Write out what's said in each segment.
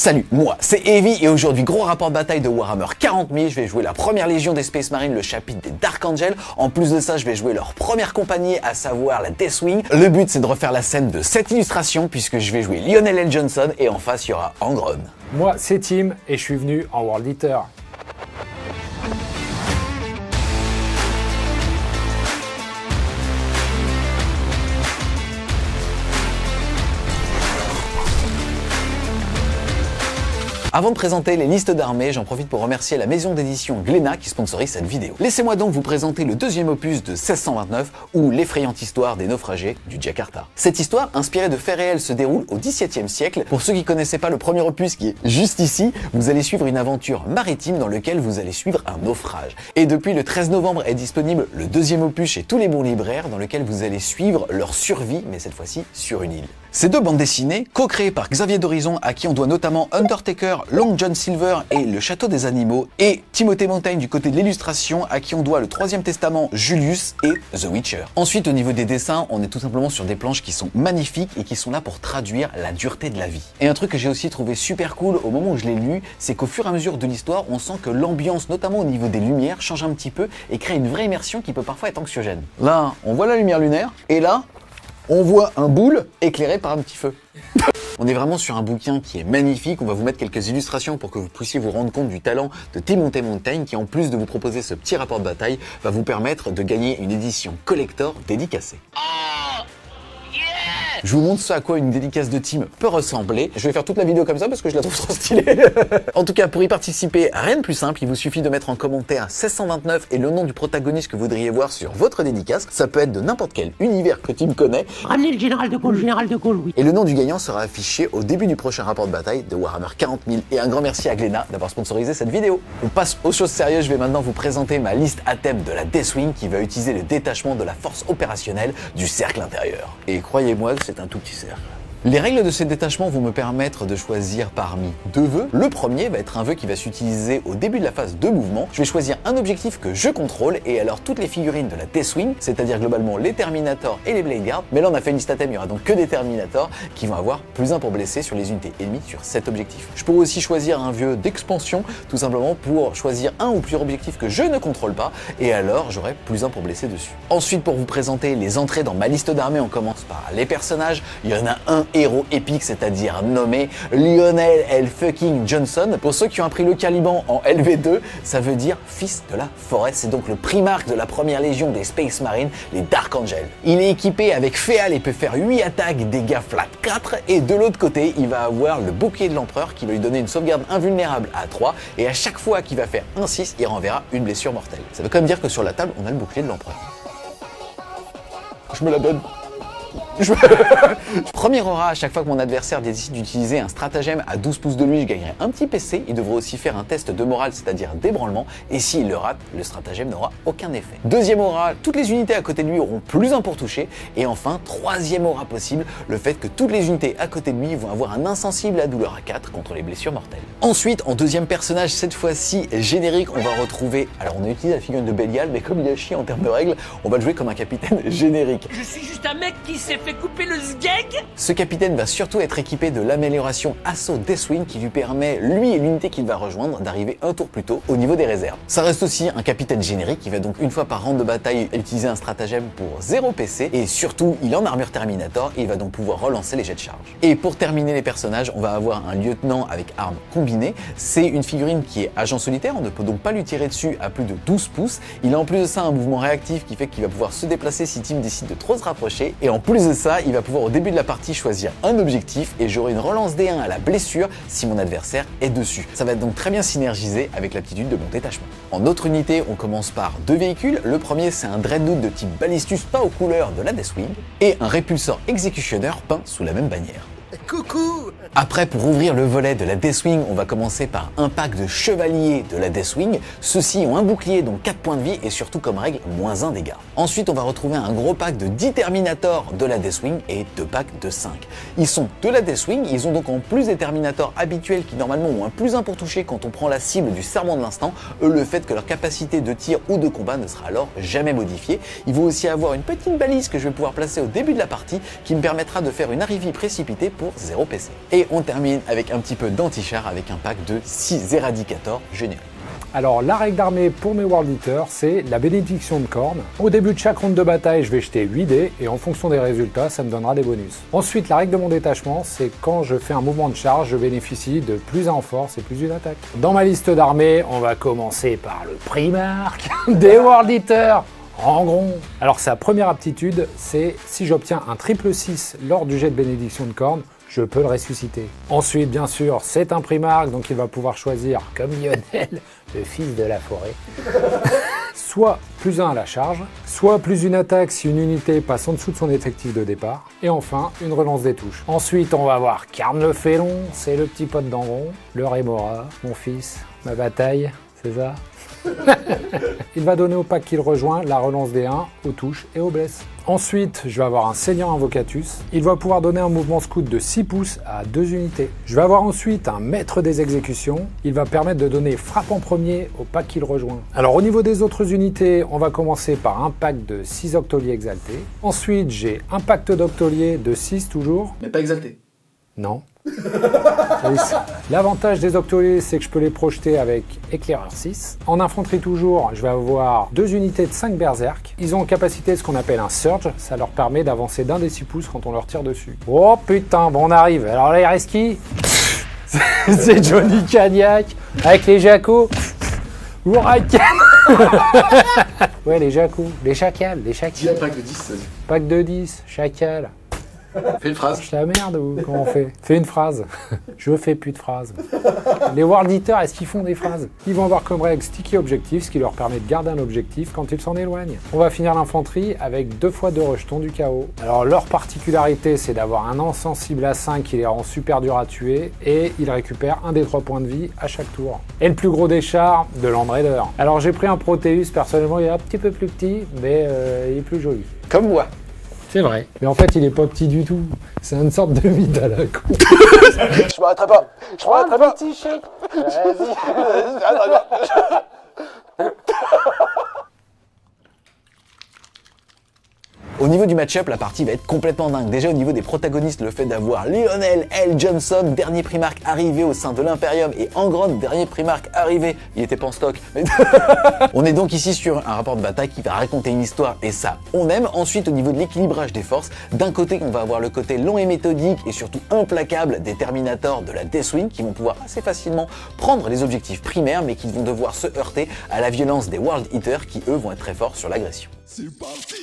Salut, moi c'est Heavy et aujourd'hui gros rapport de bataille de Warhammer 40 000, je vais jouer la première légion des Space Marines, le chapitre des Dark Angels. En plus de ça, je vais jouer leur première compagnie, à savoir la Deathwing. Le but c'est de refaire la scène de cette illustration puisque je vais jouer Lionel L. Johnson et en face il y aura Angron. Moi c'est Tim et je suis venu en World Eater. Avant de présenter les listes d'armées, j'en profite pour remercier la maison d'édition Glénat qui sponsorise cette vidéo. Laissez-moi donc vous présenter le deuxième opus de 1629 ou l'effrayante histoire des naufragés du Jakarta. Cette histoire, inspirée de faits réels, se déroule au XVIIe siècle. Pour ceux qui connaissaient pas le premier opus qui est juste ici, vous allez suivre une aventure maritime dans laquelle vous allez suivre un naufrage. Et depuis le 13 novembre est disponible le deuxième opus chez tous les bons libraires dans lequel vous allez suivre leur survie, mais cette fois-ci sur une île. Ces deux bandes dessinées, co-créées par Xavier d'Horizon, à qui on doit notamment Undertaker, Long John Silver et Le Château des Animaux, et Timothée Montaigne du côté de l'illustration, à qui on doit le Troisième Testament, Julius et The Witcher. Ensuite, au niveau des dessins, on est tout simplement sur des planches qui sont magnifiques et qui sont là pour traduire la dureté de la vie. Et un truc que j'ai aussi trouvé super cool au moment où je l'ai lu, c'est qu'au fur et à mesure de l'histoire, on sent que l'ambiance, notamment au niveau des lumières, change un petit peu et crée une vraie immersion qui peut parfois être anxiogène. Là, on voit la lumière lunaire, et là, on voit un boule éclairé par un petit feu. On est vraiment sur un bouquin qui est magnifique. On va vous mettre quelques illustrations pour que vous puissiez vous rendre compte du talent de Timothée Montaigne qui, en plus de vous proposer ce petit rapport de bataille, va vous permettre de gagner une édition collector dédicacée. Je vous montre ce à quoi une dédicace de Tim peut ressembler. Je vais faire toute la vidéo comme ça parce que je la trouve trop stylée. En tout cas, pour y participer, rien de plus simple. Il vous suffit de mettre en commentaire 1629 et le nom du protagoniste que vous voudriez voir sur votre dédicace. Ça peut être de n'importe quel univers que Tim connaît. Ramenez le général de Gaulle, oui. Et le nom du gagnant sera affiché au début du prochain rapport de bataille de Warhammer 40 000. Et un grand merci à Glénat d'avoir sponsorisé cette vidéo. On passe aux choses sérieuses. Je vais maintenant vous présenter ma liste à thème de la Deathwing qui va utiliser le détachement de la force opérationnelle du cercle intérieur. Et croyez-moi, c'est un tout petit cercle. Les règles de ces détachements vont me permettre de choisir parmi deux vœux. Le premier va être un vœu qui va s'utiliser au début de la phase de mouvement. Je vais choisir un objectif que je contrôle et alors toutes les figurines de la Deathwing, c'est-à-dire globalement les Terminators et les Blade Guards. Mais là on a fait une liste à thème, il y aura donc que des Terminators qui vont avoir plus 1 pour blesser sur les unités ennemies sur cet objectif. Je pourrais aussi choisir un vœu d'expansion, tout simplement pour choisir un ou plusieurs objectifs que je ne contrôle pas et alors j'aurai plus 1 pour blesser dessus. Ensuite, pour vous présenter les entrées dans ma liste d'armées, on commence par les personnages. Il y en a un héros épique, c'est-à-dire nommé Lionel L. fucking Johnson. Pour ceux qui ont appris le Caliban en LV2, ça veut dire fils de la forêt. C'est donc le primarque de la première légion des Space Marines, les Dark Angels. Il est équipé avec Féal et peut faire 8 attaques, dégâts flat 4. Et de l'autre côté, il va avoir le bouclier de l'empereur qui va lui donner une sauvegarde invulnérable à 3. Et à chaque fois qu'il va faire un 6, il renverra une blessure mortelle. Ça veut quand même dire que sur la table, on a le bouclier de l'empereur. Je me la donne. Premier aura, à chaque fois que mon adversaire décide d'utiliser un stratagème à 12 pouces de lui, je gagnerai un petit PC. Il devra aussi faire un test de morale, c'est-à-dire d'ébranlement. Et s'il le rate, le stratagème n'aura aucun effet. Deuxième aura, toutes les unités à côté de lui auront plus 1 pour toucher. Et enfin, troisième aura possible, le fait que toutes les unités à côté de lui vont avoir un insensible à douleur à 4 contre les blessures mortelles. Ensuite, en deuxième personnage, cette fois-ci générique, on va retrouver... Alors on a utilisé la figurine de Bélial, mais comme il a chié en termes de règles, on va le jouer comme un capitaine générique. Je suis juste un mec qui s'est fait couper le sgeg. Ce capitaine va surtout être équipé de l'amélioration Assaut Deathwing qui lui permet, lui et l'unité qu'il va rejoindre, d'arriver un tour plus tôt au niveau des réserves. Ça reste aussi un capitaine générique qui va donc une fois par round de bataille utiliser un stratagème pour 0 PC et surtout il est en armure Terminator et il va donc pouvoir relancer les jets de charge. Et pour terminer les personnages, on va avoir un lieutenant avec armes combinées. C'est une figurine qui est agent solitaire, on ne peut donc pas lui tirer dessus à plus de 12 pouces. Il a en plus de ça un mouvement réactif qui fait qu'il va pouvoir se déplacer si Tim décide de trop se rapprocher et en plus de ça, il va pouvoir au début de la partie choisir un objectif et j'aurai une relance D1 à la blessure si mon adversaire est dessus. Ça va être donc très bien synergisé avec l'aptitude de mon détachement. En autre unité, on commence par deux véhicules. Le premier, c'est un Dreadnought de type Ballistus pas aux couleurs de la Deathwing et un Répulsor Executioner peint sous la même bannière. Coucou! Après, pour ouvrir le volet de la Deathwing, on va commencer par un pack de chevaliers de la Deathwing. Ceux-ci ont un bouclier, donc 4 points de vie et surtout comme règle, -1 dégâts. Ensuite, on va retrouver un gros pack de 10 Terminators de la Deathwing et 2 packs de 5. Ils sont de la Deathwing, ils ont donc en plus des Terminators habituels qui normalement ont un +1 pour toucher quand on prend la cible du serment de l'instant, le fait que leur capacité de tir ou de combat ne sera alors jamais modifiée. Ils vont aussi avoir une petite balise que je vais pouvoir placer au début de la partie qui me permettra de faire une arrivée précipitée pour 0 PC. Et on termine avec un petit peu d'anti-char avec un pack de 6 Eradicators génériques. Alors la règle d'armée pour mes World Eaters, c'est la bénédiction de corne. Au début de chaque ronde de bataille, je vais jeter 8 dés et en fonction des résultats, ça me donnera des bonus. Ensuite, la règle de mon détachement, c'est quand je fais un mouvement de charge, je bénéficie de plus 1 en force et plus une attaque. Dans ma liste d'armées, on va commencer par le Primarque des World Eaters. En gros. Alors sa première aptitude, c'est si j'obtiens un triple 6 lors du jet de bénédiction de corne, je peux le ressusciter. Ensuite, bien sûr, c'est un Primarque, donc il va pouvoir choisir, comme Lionel, le fils de la forêt, soit plus 1 à la charge, soit plus une attaque si une unité passe en dessous de son effectif de départ, et enfin, une relance des touches. Ensuite, on va avoir Karn le Félon, c'est le petit pote d'Angon, le Rémora, mon fils, ma bataille, c'est ça. Il va donner au pack qu'il rejoint la relance des 1 aux touches et aux blesses. Ensuite, je vais avoir un Seigneur Invocatus. Il va pouvoir donner un mouvement scout de 6 pouces à 2 unités. Je vais avoir ensuite un Maître des Exécutions. Il va permettre de donner frappe en premier au pack qu'il rejoint. Alors au niveau des autres unités, on va commencer par un pack de 6 Octoliers exaltés. Ensuite, j'ai un pacte d'Octoliers de 6 toujours. Mais pas exalté. Non. L'avantage des Octoliers, c'est que je peux les projeter avec Éclaireur 6. En infanterie toujours, je vais avoir 2 unités de 5 Berserk. Ils ont en capacité ce qu'on appelle un Surge, ça leur permet d'avancer d'1 des 6 pouces quand on leur tire dessus. Oh putain, bon on arrive. Alors là, il reste qui? C'est Johnny Cagnac avec les Jacos. Huracan. Ouais, les Jacos, les Chacals, les Chacals. Dis un pack de 10. Pack de 10, Chacal. Fais une phrase. Je la merde ou comment on fait? Fais une phrase. Je fais plus de phrases. Les World Eaters, est-ce qu'ils font des phrases? Ils vont avoir comme règle Sticky Objective, ce qui leur permet de garder un objectif quand ils s'en éloignent. On va finir l'infanterie avec 2 fois 2 rejetons du chaos. Alors leur particularité, c'est d'avoir un an sensible à 5 qui les rend super durs à tuer et ils récupèrent 1 des 3 points de vie à chaque tour. Et le plus gros des chars, de Land Raider. Alors j'ai pris un Proteus, personnellement il est un petit peu plus petit, mais il est plus joli. Comme moi. C'est vrai. Mais en fait, il est pas petit du tout. C'est une sorte de mythe à la con. Je m'arrêterai pas. Je m'arrêterai pas. Petit chèque. Au niveau du match-up, la partie va être complètement dingue. Déjà au niveau des protagonistes, le fait d'avoir Lionel L. Johnson, dernier Primarque arrivé au sein de l'Imperium, et Angron, dernier Primarque arrivé, il était pas en stock. Mais on est donc ici sur un rapport de bataille qui va raconter une histoire, et ça, on aime. Ensuite, au niveau de l'équilibrage des forces, d'un côté, on va avoir le côté long et méthodique, et surtout implacable des Terminators de la Deathwing, qui vont pouvoir assez facilement prendre les objectifs primaires, mais qui vont devoir se heurter à la violence des World Eaters, qui eux vont être très forts sur l'agression. C'est parti!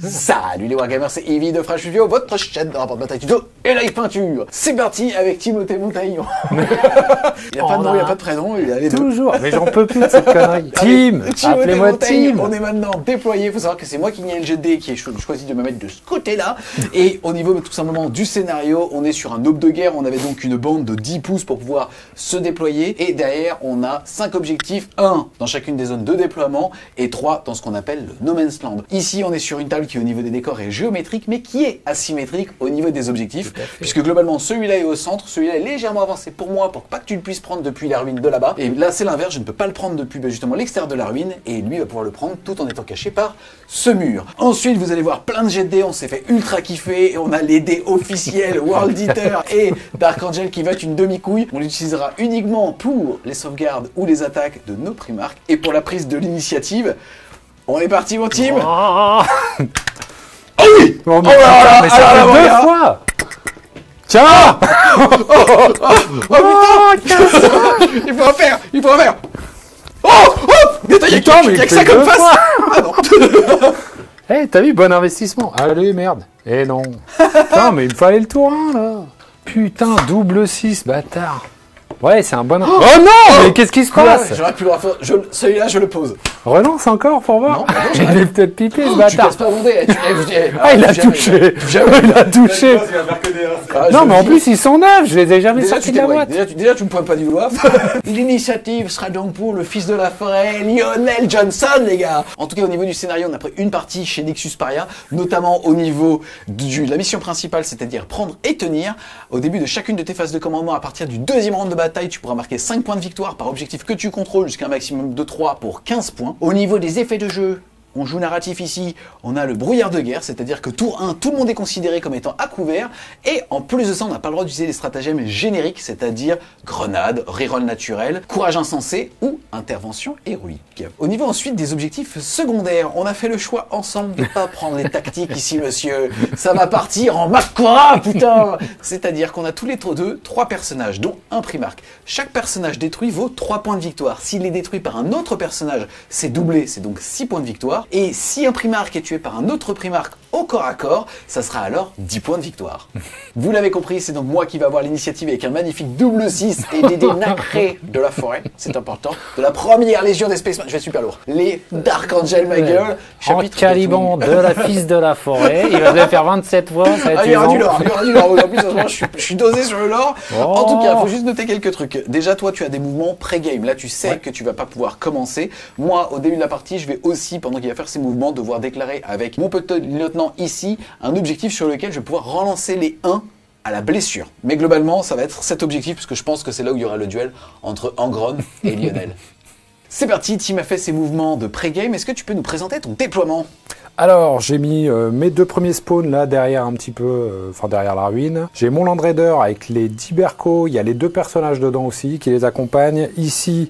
Salut les Wargamers, c'est Evie de Fresh Studio, votre chaîne de rapport de bataille tuto et live peinture. C'est parti avec Timothée Montaillon. Il n'y a pas de nom, il n'y a pas de prénom, il y a les deux. Toujours, mais j'en peux plus de cette connerie. Tim, appelez-moi Tim. On est maintenant déployé, il faut savoir que c'est moi qui ai le GD qui ai choisi de me mettre de ce côté-là. Et au niveau tout simplement du scénario, on est sur un aube de guerre, on avait donc une bande de 10 pouces pour pouvoir se déployer. Et derrière, on a 5 objectifs, 1 dans chacune des zones de déploiement et 3 dans ce qu'on appelle le No Man's Land. Ici, on est sur une table qui au niveau des décors est géométrique, mais qui est asymétrique au niveau des objectifs, puisque globalement celui-là est au centre, celui-là est légèrement avancé pour moi, pour pas que tu le puisses prendre depuis la ruine de là-bas, et là c'est l'inverse, je ne peux pas le prendre depuis justement l'extérieur de la ruine, et lui va pouvoir le prendre tout en étant caché par ce mur. Ensuite vous allez voir plein de jets de dés, on s'est fait ultra kiffer, et on a les dés officiels World Eater et Dark Angel qui va être une demi-couille. On l'utilisera uniquement pour les sauvegardes ou les attaques de nos Primarques, et pour la prise de l'initiative. On est parti mon team. Oh oui. Oh mais ça fait 2 fois. Tiens. Putain. Il faut en faire. Oh mais il y a que ça comme face. Ah non. Eh, t'as vu, bon investissement. Allez, merde. Eh non. Non, mais il me fallait le tour 1, là. Putain, double 6, bâtard. Ouais, c'est un bon... Oh non, mais qu'est-ce qui se passe? J'aurais pu le refaire. Celui-là, je le pose. Relance encore pour voir. Non, il est peut-être pipé, ce tu bâtard. casses pas mon dé. Ah, il a touché. Il a touché. Non, mais en plus, ils sont neufs. Je les ai jamais sortis de la boîte. Déjà, tu me pointes pas du doigt. L'initiative sera donc pour le fils de la forêt, Lionel Johnson, les gars. En tout cas, au niveau du scénario, on a pris une partie chez Nexus Paria, notamment au niveau de la mission principale, c'est-à-dire prendre et tenir. Au début de chacune de tes phases de commandement, à partir du 2e round de bataille, tu pourras marquer 5 points de victoire par objectif que tu contrôles jusqu'à un maximum de 3 pour 15 points. Au niveau des effets de jeu, on joue narratif ici, on a le brouillard de guerre, c'est-à-dire que tour 1, tout le monde est considéré comme étant à couvert, et en plus de ça, on n'a pas le droit d'utiliser les stratagèmes génériques, c'est-à-dire grenade, reroll naturel, courage insensé ou intervention héroïque. Au niveau ensuite des objectifs secondaires, on a fait le choix ensemble de ne pas prendre les tactiques ici, monsieur. Ça va partir en Makora, putain. C'est-à-dire qu'on a tous les deux 3 personnages, dont un Primarque. Chaque personnage détruit vaut 3 points de victoire. S'il est détruit par un autre personnage, c'est doublé, c'est donc 6 points de victoire. Et si un Primarque est tué par un autre Primarque au corps à corps, ça sera alors 10 points de victoire. Vous l'avez compris, c'est donc moi qui va avoir l'initiative avec un magnifique double 6 et des dés nacrés de la forêt, c'est important, de la première légion des Spaceman, je vais super lourd. Les Dark Angel, ma gueule, chapitre Caliban de la fils de la forêt, il va le faire 27 fois, ça va être il y aura du lore, en plus je suis dosé sur le lore. En tout cas, il faut juste noter quelques trucs. Déjà, toi, tu as des mouvements pré-game, là tu sais que tu vas pas pouvoir commencer. Moi, au début de la partie, je vais aussi, pendant qu'il va faire ses mouvements, devoir déclarer avec mon petit lieutenant ici, un objectif sur lequel je vais pouvoir relancer les 1 à la blessure. Mais globalement, ça va être cet objectif, parce que je pense que c'est là où il y aura le duel entre Angron et Lionel. C'est parti, Tim a fait ses mouvements de pré-game. Est-ce que tu peux nous présenter ton déploiement ? Alors, j'ai mis mes 2 premiers spawns là derrière un petit peu, derrière la ruine. J'ai mon Land Raider avec les 10 Berco, il y a les 2 personnages dedans aussi qui les accompagnent. Ici,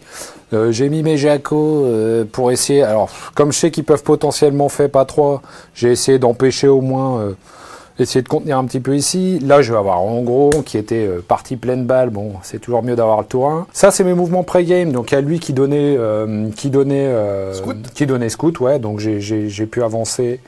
j'ai mis mes Jaco pour essayer, alors comme je sais qu'ils peuvent potentiellement faire pas 3, j'ai essayé d'empêcher au moins... essayer de contenir un petit peu ici. Là, je vais avoir Angron qui était parti pleine balle. Bon, c'est toujours mieux d'avoir le tour 1. Ça, c'est mes mouvements pré-game. Donc, il y a lui qui donnait scout. Ouais, donc j'ai pu avancer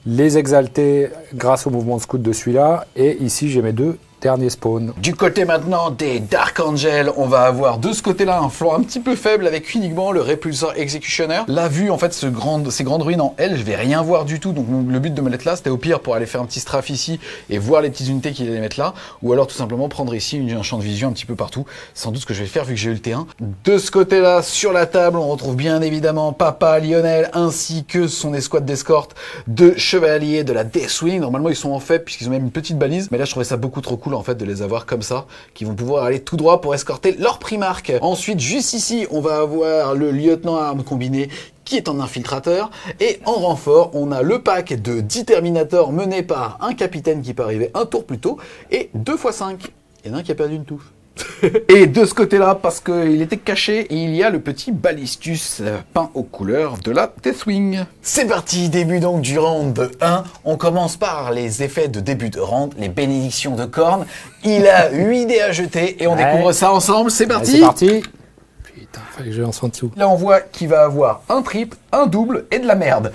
les exalter grâce au mouvement de scout de celui-là. Et ici, j'ai mes 2 dernier spawn. Du côté maintenant des Dark Angel, on va avoir de ce côté-là un flanc un petit peu faible avec uniquement le Repulsor Executioner. Là, vu en fait ces grandes ruines en L, je vais rien voir du tout. Donc le but de me mettre là, c'était au pire pour aller faire un petit strafe ici et voir les petites unités qu'il allait mettre là. Ou alors tout simplement prendre ici un champ de vision un petit peu partout. Sans doute ce que je vais faire vu que j'ai eu le T1. De ce côté-là, sur la table, on retrouve bien évidemment Papa Lionel ainsi que son escouade d'escorte de chevaliers de la Deathwing. Normalement, ils sont en faible puisqu'ils ont même une petite balise. Mais là, je trouvais ça beaucoup trop cool en fait de les avoir comme ça, qui vont pouvoir aller tout droit pour escorter leur Primarque. Ensuite, juste ici, on va avoir le lieutenant à armes combinées qui est en infiltrateur, et en renfort, on a le pack de 10 Terminators mené par un capitaine qui peut arriver un tour plus tôt, et 2 x 5. Il y en a un qui a perdu une touffe. Et de ce côté-là, parce qu'il était caché, il y a le petit Ballistus peint aux couleurs de la Deathwing. C'est parti, début donc du round 1. On commence par les effets de début de round, les bénédictions de Khorne. Il a 8 dés à jeter et on découvre ça ensemble. C'est parti. C'est parti. Putain, fallait que je lance en dessous. Là, on voit qu'il va avoir un triple, un double et de la merde.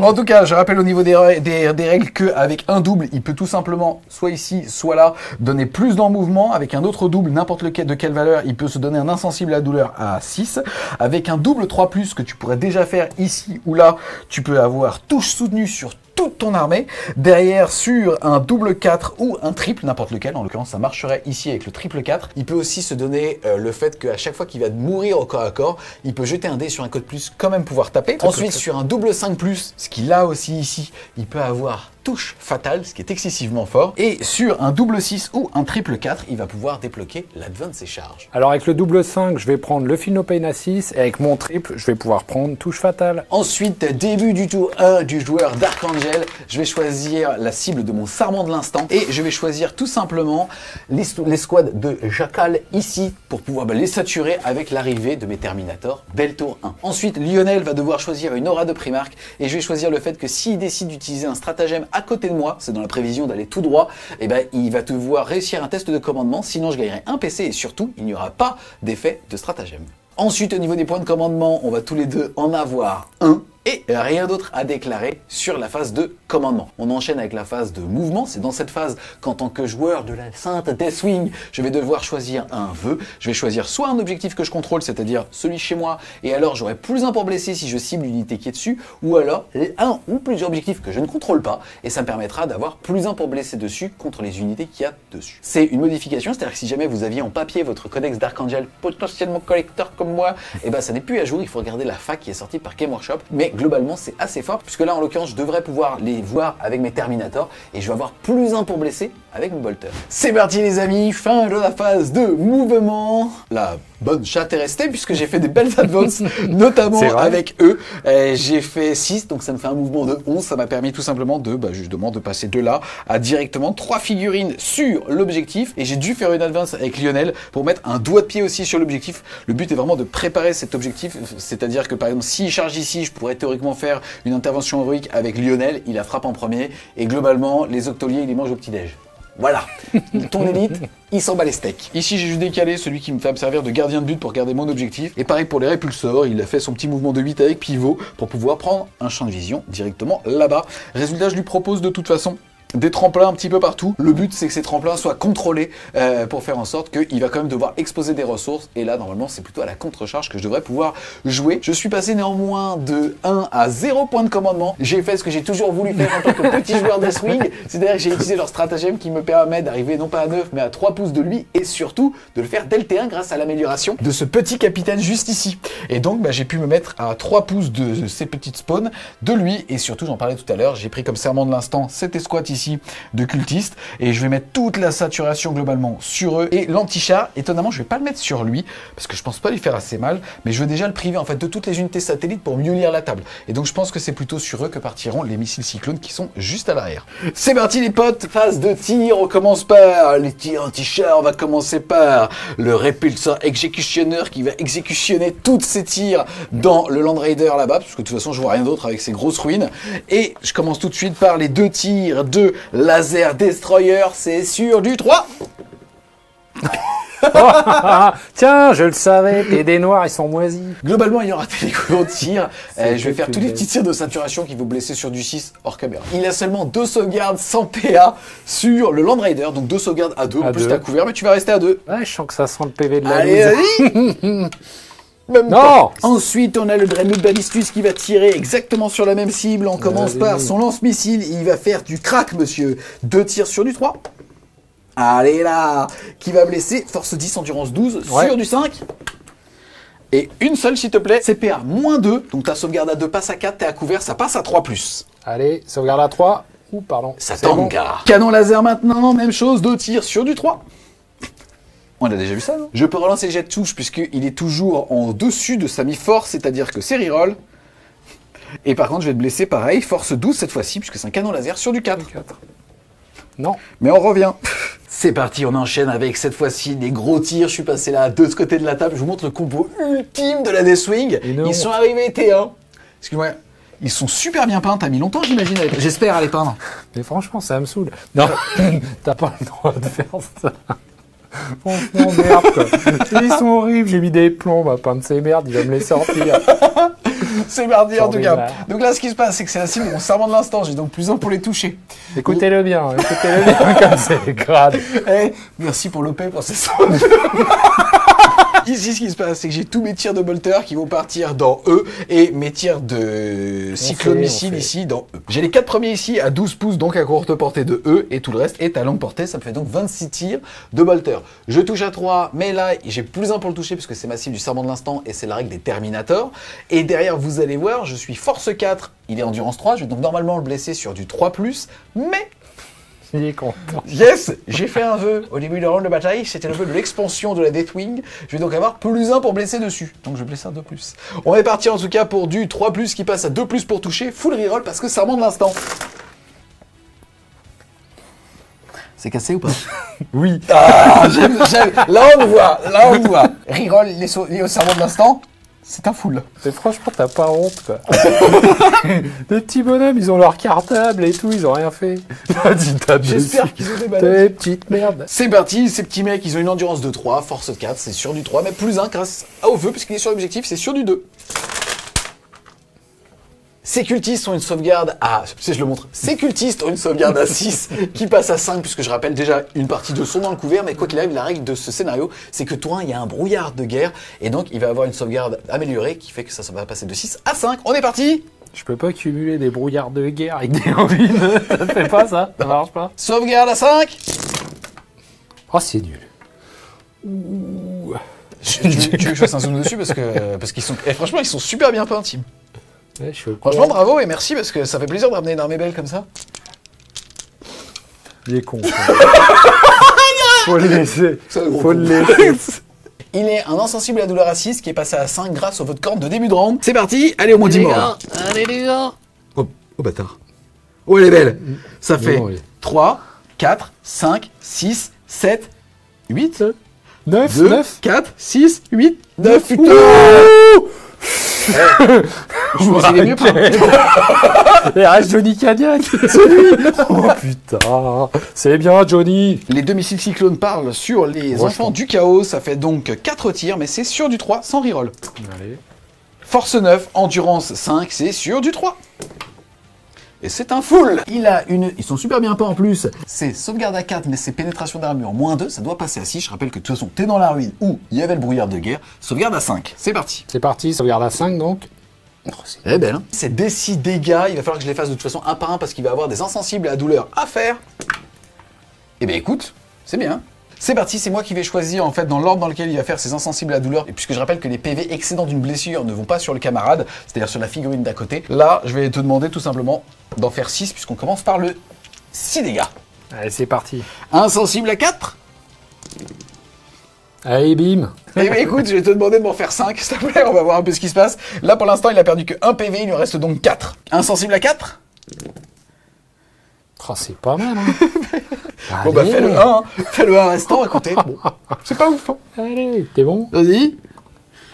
En tout cas, je rappelle au niveau des règles qu'avec un double, il peut tout simplement, soit ici, soit là, donner plus dans le mouvement. Avec un autre double, n'importe lequel de quelle valeur, il peut se donner un insensible à la douleur à 6. Avec un double 3+, que tu pourrais déjà faire ici ou là, tu peux avoir touche soutenue sur toute ton armée. Derrière, sur un double 4 ou un triple, n'importe lequel, en l'occurrence ça marcherait ici avec le triple 4, il peut aussi se donner le fait qu'à chaque fois qu'il va mourir au corps à corps, il peut jeter un dé sur un code plus, quand même pouvoir taper. Ensuite, sur un double 5+, ce qu'il a aussi ici, il peut avoir touche fatale, ce qui est excessivement fort. Et sur un double 6 ou un triple 4, il va pouvoir débloquer l'Advance et Charge. Alors avec le double 5, je vais prendre le Feel No Pain à 6, et avec mon triple, je vais pouvoir prendre touche fatale. Ensuite, début du tour 1 du joueur Dark Angel, je vais choisir la cible de mon Sarment de l'instant, et je vais choisir tout simplement l'escouade de Jackal ici, pour pouvoir les saturer avec l'arrivée de mes Terminators dès le tour 1. Ensuite, Lionel va devoir choisir une aura de Primarque, et je vais choisir le fait que s'il décide d'utiliser un stratagème à côté de moi, c'est dans la prévision d'aller tout droit, et ben il va devoir réussir un test de commandement, sinon je gagnerai un PC et surtout il n'y aura pas d'effet de stratagème. Ensuite, au niveau des points de commandement, on va tous les deux en avoir un. Et rien d'autre à déclarer sur la phase de commandement. On enchaîne avec la phase de mouvement. C'est dans cette phase qu'en tant que joueur de la sainte Deathwing, je vais devoir choisir un vœu. Je vais choisir soit un objectif que je contrôle, c'est-à-dire celui chez moi, et alors j'aurai plus un pour blesser si je cible l'unité qui est dessus, ou alors un ou plusieurs objectifs que je ne contrôle pas, et ça me permettra d'avoir plus un pour blesser dessus contre les unités qu'il y a dessus. C'est une modification, c'est-à-dire que si jamais vous aviez en papier votre codex Dark Angel potentiellement collector comme moi, et ben ça n'est plus à jour, il faut regarder la fac qui est sortie par Game Workshop, mais globalement c'est assez fort puisque là en l'occurrence je devrais pouvoir les voir avec mes Terminators et je vais avoir plus 1 pour blesser avec mon bolter. C'est parti les amis, fin de la phase de mouvement. La bonne chatte est restée puisque j'ai fait des belles advances, notamment avec eux. J'ai fait 6, donc ça me fait un mouvement de 11. Ça m'a permis tout simplement de, justement, de passer de là à directement 3 figurines sur l'objectif. Et j'ai dû faire une advance avec Lionel pour mettre un doigt de pied aussi sur l'objectif. Le but est vraiment de préparer cet objectif. C'est-à-dire que par exemple, s'il charge ici, je pourrais théoriquement faire une intervention héroïque avec Lionel. Il la frappe en premier. Et globalement, les octoliers, il les mange au petit-déj. Voilà, ton élite, il s'en bat les steaks. Ici, j'ai juste décalé celui qui me fait me servir de gardien de but pour garder mon objectif. Et pareil pour les répulsors, il a fait son petit mouvement de 8 avec pivot pour pouvoir prendre un champ de vision directement là-bas. Résultat, je lui propose de toute façon des tremplins un petit peu partout. Le but, c'est que ces tremplins soient contrôlés pour faire en sorte qu'il va quand même devoir exposer des ressources. Et là, normalement, c'est plutôt à la contre-charge que je devrais pouvoir jouer. Je suis passé néanmoins de 1 à 0 point de commandement. J'ai fait ce que j'ai toujours voulu faire en tant que petit joueur de swing. C'est-à-dire que j'ai utilisé leur stratagème qui me permet d'arriver non pas à 9, mais à 3 pouces de lui. Et surtout, de le faire dès le T1 grâce à l'amélioration de ce petit capitaine juste ici. Et donc, j'ai pu me mettre à 3 pouces de ces petites spawns de lui. Et surtout, j'en parlais tout à l'heure, j'ai pris comme serment de l'instant cette escouade ici de cultistes et je vais mettre toute la saturation globalement sur eux et l'anti-char, étonnamment je vais pas le mettre sur lui parce que je pense pas lui faire assez mal, mais je veux déjà le priver en fait de toutes les unités satellites pour mieux lire la table et donc je pense que c'est plutôt sur eux que partiront les missiles cyclones qui sont juste à l'arrière. C'est parti les potes, phase de tir, on commence par les tirs anti-char, on va commencer par le répulsor exécutionneur qui va exécutionner tous ces tirs dans le Land Raider là-bas parce que de toute façon je vois rien d'autre avec ces grosses ruines et je commence tout de suite par les 2 tirs de laser destroyer, c'est sur du 3. Tiens, je le savais, tes dés noirs ils sont moisis. Globalement, il y aura des gros tirs. Je vais faire tous les petits tirs de saturation qui vous blesser sur du 6 hors caméra. Il a seulement 2 sauvegardes sans PA sur le Land Raider, donc 2 sauvegardes à 2. En plus, t'as couvert, mais tu vas rester à 2. Ouais, je sens que ça sent le PV de la Allez, loose. Même non pas. Ensuite, on a le Dreadnought Ballistus qui va tirer exactement sur la même cible. On commence par son lance-missile. Il va faire du crack, monsieur. 2 tirs sur du 3. Allez là, qui va blesser. Force 10, endurance 12 sur du 5. Et une seule, s'il te plaît. CPA -2. Donc ta sauvegarde à 2 passe à 4. T'es à couvert, ça passe à 3+. Allez, sauvegarde à 3. Ouh, pardon. Ça tombe, car. Canon laser maintenant, même chose. 2 tirs sur du 3. On a déjà vu ça, non? Je peux relancer le jet de touche puisqu'il est toujours en dessus de sa mi-force, c'est-à-dire que c'est reroll. Et par contre, je vais te blesser pareil, force 12 cette fois-ci, puisque c'est un canon laser sur du 4. Non. Mais on revient. C'est parti, on enchaîne avec cette fois-ci des gros tirs. Je suis passé là, de ce côté de la table. Je vous montre le combo ultime de la Deathwing. Ils sont arrivés T1. Excuse-moi. Ils sont super bien peints. T'as mis longtemps, j'imagine, j'espère, à les peindre. Mais franchement, ça me saoule. Non, t'as pas le droit de faire ça. Franchement, merde, quoi. Ils sont horribles, j'ai mis des plombs à peindre ces merdes, il va me les sortir. C'est mardi en tout cas. Donc là, ce qui se passe, c'est que c'est la cible de mon serment de l'instant. J'ai donc plus 1 pour les toucher. Écoutez-le bien, comme c'est grave. Merci pour l'OP pour ces sons. Ici, ce qui se passe, c'est que j'ai tous mes tirs de bolter qui vont partir dans E et mes tirs de cyclone missile ici dans E. J'ai les 4 premiers ici à 12 pouces, donc à courte portée de E, et tout le reste est à longue portée. Ça me fait donc 26 tirs de bolter. Je touche à 3, mais là, j'ai plus 1 pour le toucher puisque c'est ma cible du serment de l'instant et c'est la règle des Terminators. Et derrière, vous allez voir, je suis force 4, il est endurance 3, je vais donc normalement le blesser sur du 3+, mais... Il est content. Yes, j'ai fait un vœu au début de la round de bataille, c'était le vœu de l'expansion de la Deathwing. Je vais donc avoir plus 1 pour blesser dessus. Donc je vais blesser un 2+. On est parti en tout cas pour du 3+, qui passe à 2+ pour toucher, full reroll parce que ça remonte l'instant. C'est cassé ou pas? Oui. Ah, j'aime. Là on voit, Reroll lié au serment de l'instant. C'est un full. Mais franchement, t'as pas honte, quoi. Les petits bonhommes, ils ont leur cartable et tout, ils ont rien fait. J'espère qu'ils ont des balles. Des petites merdes. C'est parti, ces petits mecs, ils ont une endurance de 3, force 4, c'est sur du 3, mais plus 1 grâce au feu, puisqu'il est sur l'objectif, c'est sur du 2. Ces cultistes ont une sauvegarde à... Je le montre. Ces cultistes ont une sauvegarde à 6 qui passe à 5, puisque je rappelle déjà une partie de son dans le couvert, mais quoi qu'il arrive, la règle de ce scénario, c'est que toi, il y a un brouillard de guerre, et donc il va avoir une sauvegarde améliorée qui fait que ça va passer de 6 à 5. On est parti! Je peux pas cumuler des brouillards de guerre avec des ruines. Ça fait pas ça? Ça marche pas. Sauvegarde à 5! Oh, c'est nul. Tu veux que je fasse un zoom dessus parce qu'ils sont... franchement, ils sont super bien peints, Tim. Ouais, franchement, bravo et merci parce que ça fait plaisir de ramener une armée belle comme ça. Il est con. Faut le laisser. Faut le laisser. Il est un insensible à la douleur à 6 qui est passé à 5 grâce au vote corne de début de round. C'est parti, allez au moins 10 morts. Allez les gars. Oh bâtard. Oh elle est belle. Ça fait Non, oui. 3, 4, 5, 6, 7, 8, 9, 2, 9. 4, 6, 8, 9, putain. Je vous ai mieux pas. Et reste Johnny Cagnac. Oh putain. C'est bien Johnny. Les deux missiles cyclones parlent sur les enfants du chaos. Ça fait donc 4 tirs, mais c'est sur du 3 sans reroll. Allez. Force 9, endurance 5, c'est sur du 3. Et c'est un full. Ils sont super bien pas en plus. C'est sauvegarde à 4, mais c'est pénétration d'armure moins 2, ça doit passer à 6. Je rappelle que de toute façon, t'es dans la ruine où il y avait le brouillard de guerre. Sauvegarde à 5. C'est parti. C'est parti, sauvegarde à 5 donc. Elle est belle, hein. C'est D6 dégâts. Il va falloir que je les fasse de toute façon un par un parce qu'il va avoir des insensibles à la douleur à faire. Eh bien écoute, c'est bien. C'est parti, c'est moi qui vais choisir en fait dans l'ordre dans lequel il va faire ses insensibles à la douleur. Et puisque je rappelle que les PV excédant d'une blessure ne vont pas sur le camarade, c'est-à-dire sur la figurine d'à côté, là je vais te demander tout simplement d'en faire 6 puisqu'on commence par le 6 dégâts. Allez, c'est parti. Insensible à 4. Allez, bim. Eh bien écoute, je vais te demander de m'en faire 5, s'il te plaît, on va voir un peu ce qui se passe. Là pour l'instant il a perdu que 1 PV, il lui reste donc 4. Insensible à 4. Oh, c'est pas mal, hein. Bon bah fais le 1, hein. Fais le 1 restant à côté. Bon, c'est pas ouf, hein. Allez, t'es bon? Vas-y.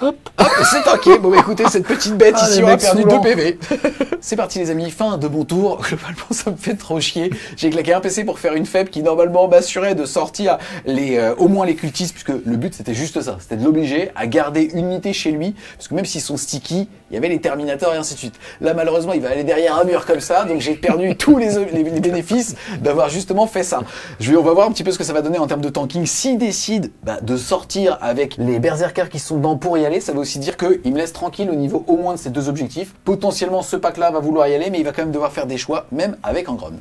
Hop. Hop, c'est ok. Bon bah écoutez, cette petite bête Ah, ici les aura mecs perdu 2 saoulants. PV. C'est parti les amis, fin de mon tour. Globalement ça me fait trop chier. J'ai claqué un PC pour faire une faible qui normalement m'assurait de sortir au moins les cultistes, puisque le but c'était juste ça, c'était de l'obliger à garder une unité chez lui, parce que même s'ils sont sticky, il y avait les Terminators et ainsi de suite. Là malheureusement il va aller derrière un mur comme ça, donc j'ai perdu tous les bénéfices d'avoir justement fait ça. On va voir un petit peu ce que ça va donner en termes de tanking. S'il décide de sortir avec les berserkers qui sont dedans pour y aller, ça veut aussi dire qu'il me laisse tranquille au niveau au moins de ces deux objectifs. Potentiellement ce pack là va vouloir y aller, mais il va quand même devoir faire des choix, même avec Engrom.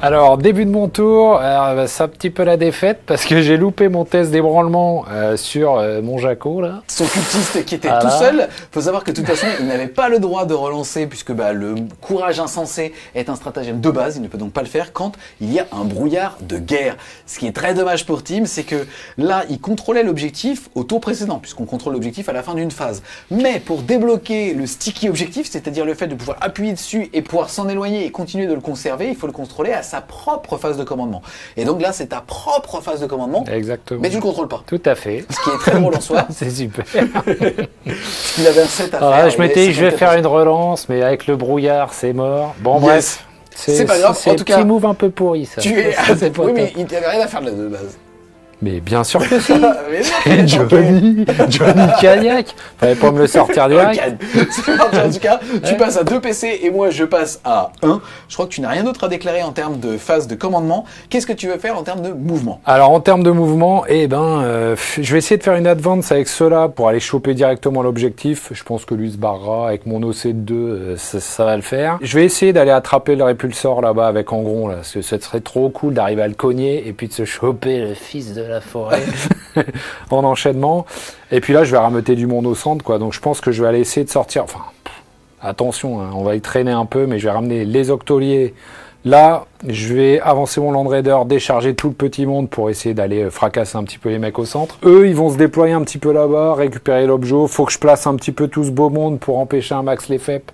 Alors, début de mon tour, c'est un petit peu la défaite parce que j'ai loupé mon test d'ébranlement sur mon Jaco, là. Son cultiste qui était Voilà. tout seul, faut savoir que de toute façon, il n'avait pas le droit de relancer puisque le courage insensé est un stratagème de base, il ne peut donc pas le faire quand il y a un brouillard de guerre. Ce qui est très dommage pour Tim, c'est que là, il contrôlait l'objectif au tour précédent, puisqu'on contrôle l'objectif à la fin d'une phase. Mais pour débloquer le sticky objectif, c'est-à-dire le fait de pouvoir appuyer dessus et pouvoir s'en éloigner et continuer de le conserver, il faut le contrôler à sa propre phase de commandement. Et donc là, c'est ta propre phase de commandement, Exactement. mais tu le contrôles pas. Tout à fait. Ce qui est très drôle en soi. C'est super. Parce qu'il avait un set à faire. Alors là, je il m'étais avait dit, je vais 54%. faire une relance, mais avec le brouillard, c'est mort. Bon, Yes. bref. C'est pas grave, C'est en un tout petit cas, move un peu pourri, ça. Tu es. Ça, c'est pas Oui, top. mais il n'y avait rien à faire de base. Mais bien sûr que si. Mais non, Johnny Cagnac. Fallait pas me le sortir direct. Ok. C'est parti, en tout cas, tu passes à 2 PC et moi je passe à 1. Je crois que tu n'as rien d'autre à déclarer en termes de phase de commandement. Qu'est-ce que tu veux faire en termes de mouvement? Alors en termes de mouvement, je vais essayer de faire une advance avec ceux-là pour aller choper directement l'objectif. Je pense que lui se barrera avec mon OC2, ça va le faire. Je vais essayer d'aller attraper le répulsor là-bas avec Engron, là, parce que ce serait trop cool d'arriver à le cogner et puis de se choper le fils de la forêt en enchaînement. Et puis là, je vais rameuter du monde au centre, quoi. Donc je pense que je vais aller essayer de sortir. Enfin, attention, hein, on va y traîner un peu, mais je vais ramener les octoliers. Là, je vais avancer mon Land Raider, décharger tout le petit monde pour essayer d'aller fracasser un petit peu les mecs au centre. Eux, ils vont se déployer un petit peu là-bas, récupérer l'objet. Faut que je place un petit peu tout ce beau monde pour empêcher un max les FEP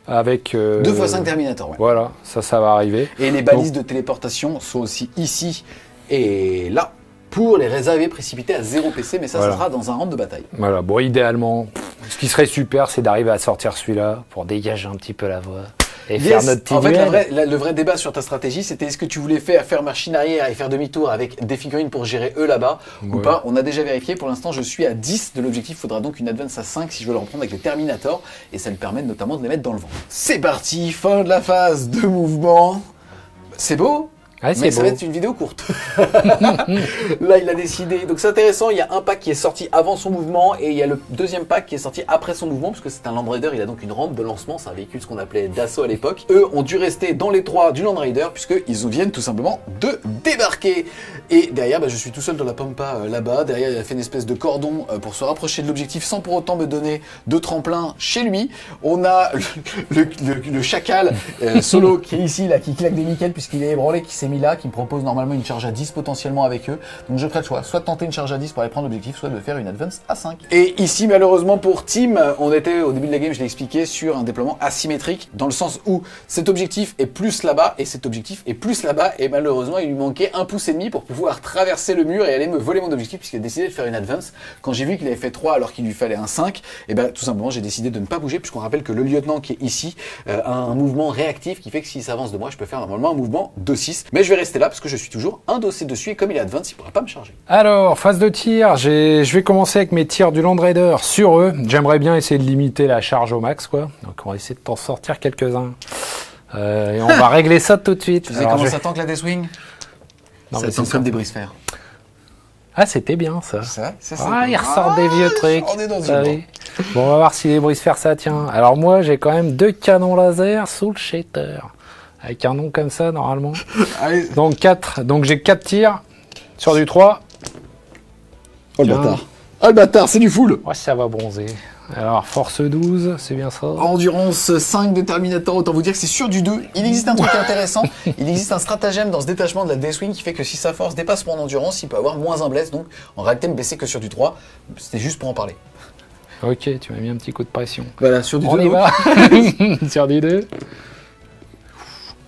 avec... 2 x 5 Terminator, ouais. Voilà, ça va arriver. Et les balises de téléportation sont aussi ici et là pour les réserver précipités à 0 PC, mais ça, Voilà. ça sera dans un round de bataille. Voilà, bon, idéalement, ce qui serait super, c'est d'arriver à sortir celui-là pour dégager un petit peu la voie et faire notre petit En fait, duel. le vrai débat sur ta stratégie, c'était est-ce que tu voulais faire machine arrière et faire demi-tour avec des figurines pour gérer eux là-bas ou Ouais. pas. On a déjà vérifié. Pour l'instant, je suis à 10 de l'objectif. Il faudra donc une advance à 5 si je veux le reprendre avec les Terminators. Et ça me permet notamment de les mettre dans le vent. C'est parti, fin de la phase de mouvement. C'est beau. Ah, mais ça va beau. être une vidéo courte. Là, il a décidé. Donc c'est intéressant, il y a un pack qui est sorti avant son mouvement et il y a le deuxième pack qui est sorti après son mouvement, parce que c'est un Land Raider, il a donc une rampe de lancement, c'est un véhicule ce qu'on appelait d'assaut à l'époque. Eux ont dû rester dans les toits du Land Raider puisqu'ils viennent tout simplement de débarquer. Et derrière, je suis tout seul dans la pampa là-bas. Derrière, il a fait une espèce de cordon pour se rapprocher de l'objectif sans pour autant me donner de tremplin chez lui. On a le chacal solo qui est ici, là, qui claque des miquettes puisqu'il est ébranlé, qui s'est mis là, qui me propose normalement une charge à 10 potentiellement avec eux. Donc je ferai le choix, soit de tenter une charge à 10 pour aller prendre l'objectif, soit de faire une advance à 5. Et ici, malheureusement pour Team, on était au début de la game, je l'ai expliqué, sur un déploiement asymétrique, dans le sens où cet objectif est plus là-bas et cet objectif est plus là-bas, et malheureusement il lui manquait 1,5 pouce pour pouvoir traverser le mur et aller me voler mon objectif, puisqu'il a décidé de faire une advance. Quand j'ai vu qu'il avait fait 3 alors qu'il lui fallait un 5, et tout simplement j'ai décidé de ne pas bouger, puisqu'on rappelle que le lieutenant qui est ici a un mouvement réactif qui fait que s'il s'avance de moi, je peux faire normalement un mouvement de 6. Mais je vais rester là parce que je suis toujours endossé dessus et comme il est advance, il pourra pas me charger. Alors, phase de tir, je vais commencer avec mes tirs du Land Raider sur eux. J'aimerais bien essayer de limiter la charge au max, quoi. Donc on va essayer de t'en sortir quelques-uns. Et on va régler ça tout de suite. Tu sais comment ça tank la Deathwing? Non, ça tank comme des brise-fer. Ah, c'était bien ça. Ça, il ressort des vieux trucs. On est dans une Bon, on va voir si les brise-fer ça tient. Alors moi, j'ai quand même 2 canons laser sous le shader. Avec un nom comme ça, normalement. Allez. Donc 4. Donc j'ai 4 tirs sur du 3. Oh le bâtard. Oh le bâtard, c'est du full. Ouais, ça va bronzer. Alors, force 12, c'est bien ça. Endurance 5 de Terminator, autant vous dire que c'est sur du 2. Il existe un truc intéressant, il existe un stratagème dans ce détachement de la Deathwing qui fait que si sa force dépasse mon endurance, il peut avoir moins un bless, donc en réalité me baisser que sur du 3. C'était juste pour en parler. Ok, tu m'as mis un petit coup de pression. Voilà, sur du 2. On y va. Sur du 2.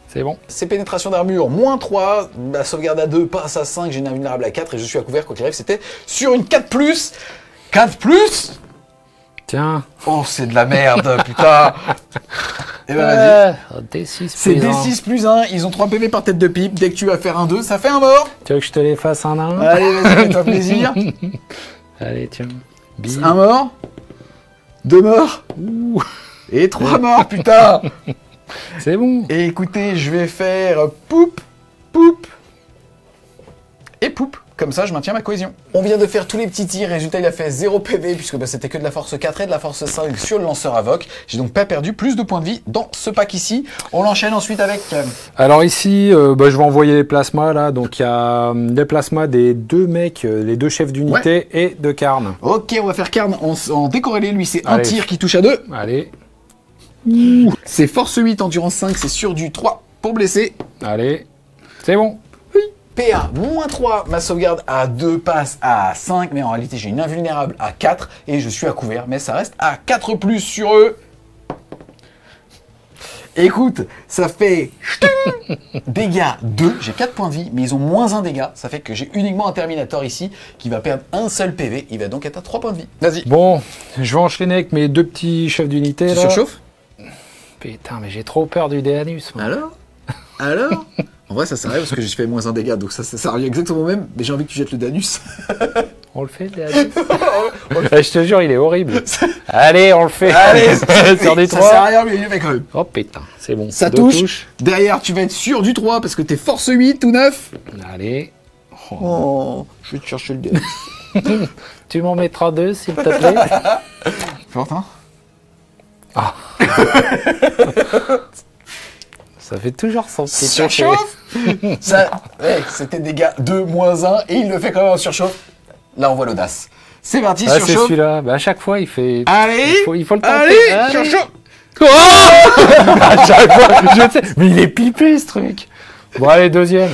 C'est bon. C'est pénétration d'armure, moins 3, la sauvegarde à 2 passe à 5, j'ai une invulnérable à 4 et je suis à couvert, quoi qu'il arrive, c'était sur une 4+. 4+. Tiens. Oh, c'est de la merde, putain. Et vas-y. D6 C'est D6 plus 1, ils ont 3 PV par tête de pipe, dès que tu vas faire un 2, ça fait un mort. Tu veux que je te les fasse un à un? Allez, vas-y, fais-toi plaisir. Allez, tiens. Bim. Un mort. 2 morts. Ouh. Et 3 morts, putain. C'est bon. Et écoutez, je vais faire poup, poup et poup. Comme ça, je maintiens ma cohésion. On vient de faire tous les petits tirs. Résultat, il a fait 0 PV puisque c'était que de la force 4 et de la force 5 sur le lanceur Avoc. J'ai donc pas perdu plus de points de vie dans ce pack ici. On l'enchaîne ensuite avec... Alors ici, je vais envoyer les plasmas là. Donc il y a des plasmas des 2 mecs, les 2 chefs d'unité et de Karn. Ok, on va faire Karn en décorrélé. Lui, c'est un Allez. tir qui touche à 2. Allez. C'est force 8, endurance 5, c'est sur du 3 pour blesser. Allez. C'est bon. PA, moins 3, ma sauvegarde à 2 passe à 5, mais en réalité j'ai une invulnérable à 4 et je suis à couvert, mais ça reste à 4+ sur eux. Écoute, ça fait dégâts 2, j'ai 4 points de vie, mais ils ont moins 1 dégât, ça fait que j'ai uniquement un Terminator ici qui va perdre un seul PV, il va donc être à 3 points de vie. Vas-y. Bon, je vais enchaîner avec mes 2 petits chefs d'unité là. Tu surchauffes? Putain, mais j'ai trop peur du Déanus. moi. Alors En vrai, ça sert à rien parce que j'ai fait moins 1 dégât, donc ça sert à rien exactement au même, mais j'ai envie que tu jettes le Danus. On le fait, le Déanus. Je te jure, il est horrible. Allez, on le fait. Allez, sur des ça 3. sert à rien, mais il est quand même. Oh putain, c'est bon. Ça 2 touche. Derrière, tu vas être sûr du 3 parce que t'es force 8 tout neuf. Allez. Oh, je vais te chercher le Danus. Tu m'en mettras 2, s'il te plaît. Forte, hein? Ah. Ça fait toujours son petit Surchauffe. Ça, ouais, c'était dégâts 2 moins 1 et il le fait quand même en surchauffe. Là, on voit l'audace. C'est parti, Ah, c'est surchauffe. celui-là. Bah, à chaque fois, il fait. Allez, il faut le tenter. allez, surchauffe. Oh à chaque fois, je sais. Mais il est pipé, ce truc. Bon, allez, deuxième.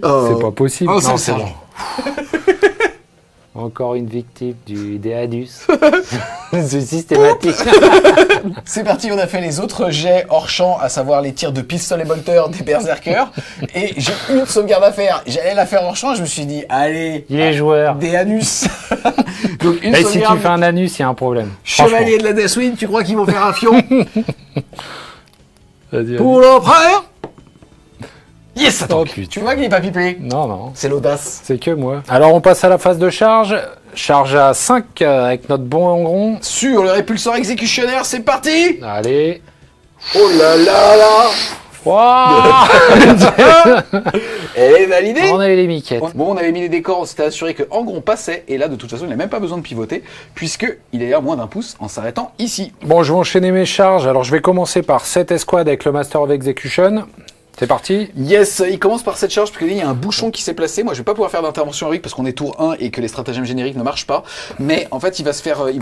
Oh. C'est pas possible. Oh, non, c'est c'est ça. bon. Encore une victime du Déanus. C'est systématique. C'est parti, on a fait les autres jets hors champ, à savoir les tirs de pistolet bolter des berserkers. Et j'ai une sauvegarde à faire. J'allais la faire hors champ, je me suis dit, allez, Il est joueur. des anus. Donc une Et si sauvegarde. tu fais un anus, il y a un problème. Chevalier de la Deathwing, tu crois qu'ils vont faire un fion? Vas-y, Pour l'empereur? Yes, ça Oh, tombe. putain. Tu vois qu'il est pas pipé? Non, non. C'est l'audace. C'est que moi. Alors, on passe à la phase de charge. Charge à 5 avec notre bon Hongron. Sur le répulsor exécutionnaire, c'est parti. Allez. Oh là là là. Wouah. Elle est validée. On avait les miquettes. Bon, on avait mis les décors, on s'était assuré que en gros on passait, et là de toute façon il n'a même pas besoin de pivoter, puisqu'il est à moins d'1 pouce en s'arrêtant ici. Bon, je vais enchaîner mes charges. Alors, je vais commencer par 7 escouades avec le Master of Execution. C'est parti. Yes, il commence par cette charge, parce qu'il y a un bouchon qui s'est placé. Moi je vais pas pouvoir faire d'intervention héroïque parce qu'on est tour 1 et que les stratagèmes génériques ne marchent pas. Mais en fait il va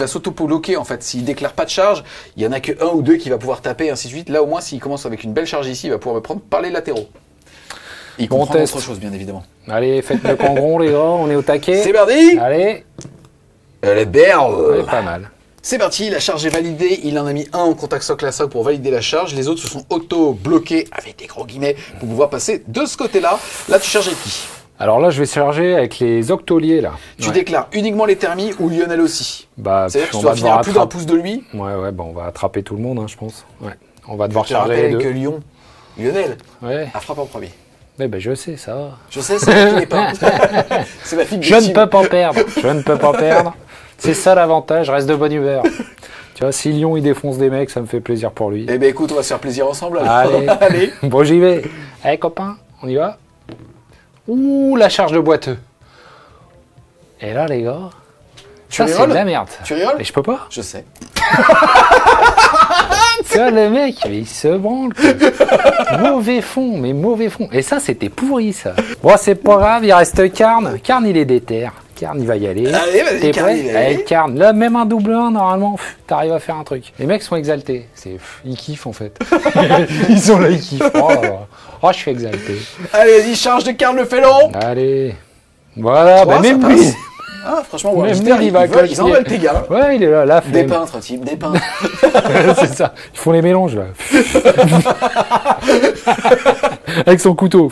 s'auto-bloquer en fait. S'il déclare pas de charge, il y en a que 1 ou 2 qui va pouvoir taper, et ainsi de suite. Là au moins s'il commence avec une belle charge ici, il va pouvoir me prendre par les latéraux. Il Bon comprend test. autre chose bien évidemment. Allez, faites le cambron, les gars. On est au taquet. C'est parti. Allez. Elle est belle. Ouais, pas mal. C'est parti, la charge est validée, il en a mis un en contact socle à socle pour valider la charge, les autres se sont auto-bloqués, avec des gros guillemets, pour pouvoir passer de ce côté-là. Là, tu charges avec qui? Alors là, je vais charger avec les octoliers, là. Tu déclares uniquement les thermis ou Lionel aussi? Bah, C'est-à-dire que on tu dois va finir devoir à plus d'1 attraper. pouce de lui? Ouais, bon, on va attraper tout le monde, hein, je pense. Ouais. On va devoir Je te charger les rappelle deux. que Lionel Ouais. a frappe en premier. Mais ben, je sais, ça va. Je sais, c'est ma fille pas. C'est ma fille Je ne peux pas perdre. Je ne peux pas perdre. C'est ça l'avantage, je reste de bonne humeur. Tu vois, si Lyon il défonce des mecs, ça me fait plaisir pour lui. Eh ben écoute, on va se faire plaisir ensemble. Alors. Allez. Allez. Bon, j'y vais. Allez, copain, on y va. Ouh, la charge de boiteux. Et là, les gars, ça, c'est rerolles de la merde. Tu rigoles? Mais je peux pas. Je sais. Tu vois, le mec, mais il se branle. Quoi. Mauvais fond, mais mauvais fond. Et ça, c'était pourri, ça. Bon, c'est pas grave, il reste Karn. Karn, il est déter. Karn, il va y aller. Allez, vas-y, T'es Karn, prêt? il va y aller. Allez, Karn. Là, même un double 1, normalement, t'arrives à faire un truc. Les mecs sont exaltés. Ils kiffent, en fait. Ils sont là, ils kiffent. Oh, je suis exalté. Allez, vas-y, charge de Karl le félon. Allez. Voilà, Trois, bah, même ça lui. passe. Ah, franchement, ouais, Même j'étais- lui, il va ils en veulent tes gars. Ouais, il est là, la Des flemme. peintres, type, des peintres. C'est ça. Ils font les mélanges, là. Avec son couteau.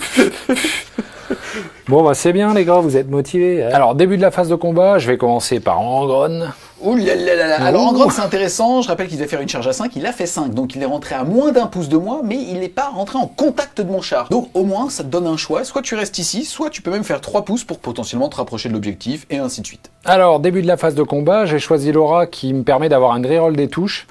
Bon, bah, c'est bien, les gars, vous êtes motivés. Alors, début de la phase de combat, je vais commencer par Angron. Ouh là là là là. Alors en gros c'est intéressant, je rappelle qu'il devait faire une charge à 5, il a fait 5, donc il est rentré à moins d'1 pouce de moi, mais il n'est pas rentré en contact de mon char. Donc au moins ça te donne un choix, soit tu restes ici, soit tu peux même faire 3 pouces pour potentiellement te rapprocher de l'objectif, et ainsi de suite. Alors, début de la phase de combat, j'ai choisi l'aura qui me permet d'avoir un reroll des touches.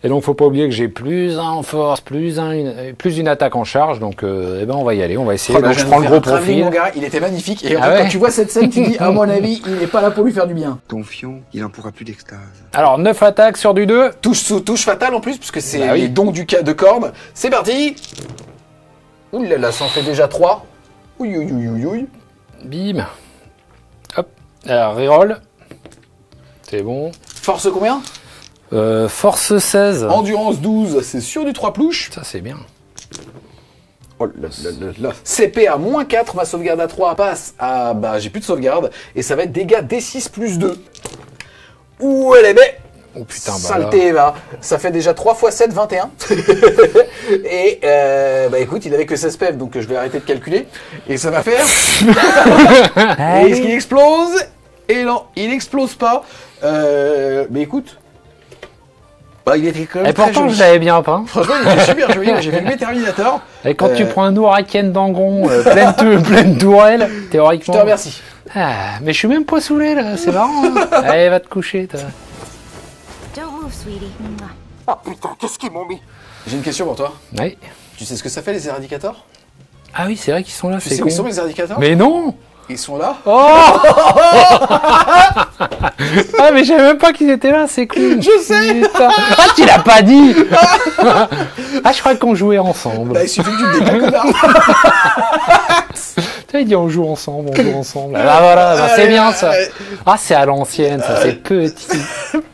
Et donc, faut pas oublier que j'ai plus 1 en force, plus une attaque en charge. Donc, eh ben, on va y aller, on va essayer. Oh, bah, Donc, je viens de prends le faire gros un travelling, profil. mon gars, il était magnifique, et en Ah fait ouais. quand tu vois cette scène, tu dis, à mon avis, il n'est pas là pour lui faire du bien. Confiant, il n'en pourra plus d'extase. Alors, 9 attaques sur du 2. Touche sous touche fatale en plus, puisque c'est Bah oui. les dons de corne. C'est parti. Ouh là là, ça en fait déjà 3. Ouille ouille ouille ouille ouille. Bim. Hop. Alors, reroll. C'est bon. Force combien? Force 16. Endurance 12, c'est sûr du 3 plouches. Ça, c'est bien. Oh là là là là. CP à moins 4, ma sauvegarde à 3 passe à... Bah j'ai plus de sauvegarde. Et ça va être dégâts D6 plus 2. Ouh elle est belle. Oh putain, bah Saleté, va. Ça fait déjà 3 x 7, 21. Et bah écoute, il avait que 16 PF, donc je vais arrêter de calculer. Et ça va faire... Et est-ce qu'il explose? Et non, il explose pas. Mais écoute... Bah il était quand même Et très pourtant, joli. je l'avais bien peint. Franchement, il était super joli. J'ai fait le Terminator. Et quand tu Euh, prends un Ouraken d'Angron pleine tourelle, Je théoriquement. te remercie. Ah, mais je suis même pas saoulé là, c'est marrant. Hein. Allez, va te coucher, toi. Don't move, sweetie. Ah putain, qu'est-ce qu'ils m'ont mis? J'ai une question pour toi. Oui. Tu sais ce que ça fait les éradicateurs? Ah oui, c'est vrai qu'ils sont là, Tu c'est sais con. où sont les éradicateurs? Mais non. Ils sont là. Ah, mais je savais même pas qu'ils étaient là, c'est con. Je sais. Putain. Ah, tu l'as pas dit. Ah, je croyais qu'on jouait ensemble. Bah, il suffit que tu me décales, connard. Tu vois, il dit on joue ensemble, on joue ensemble. Ah voilà, bah, c'est bien ça. Ah, c'est à l'ancienne, ça, c'est petit.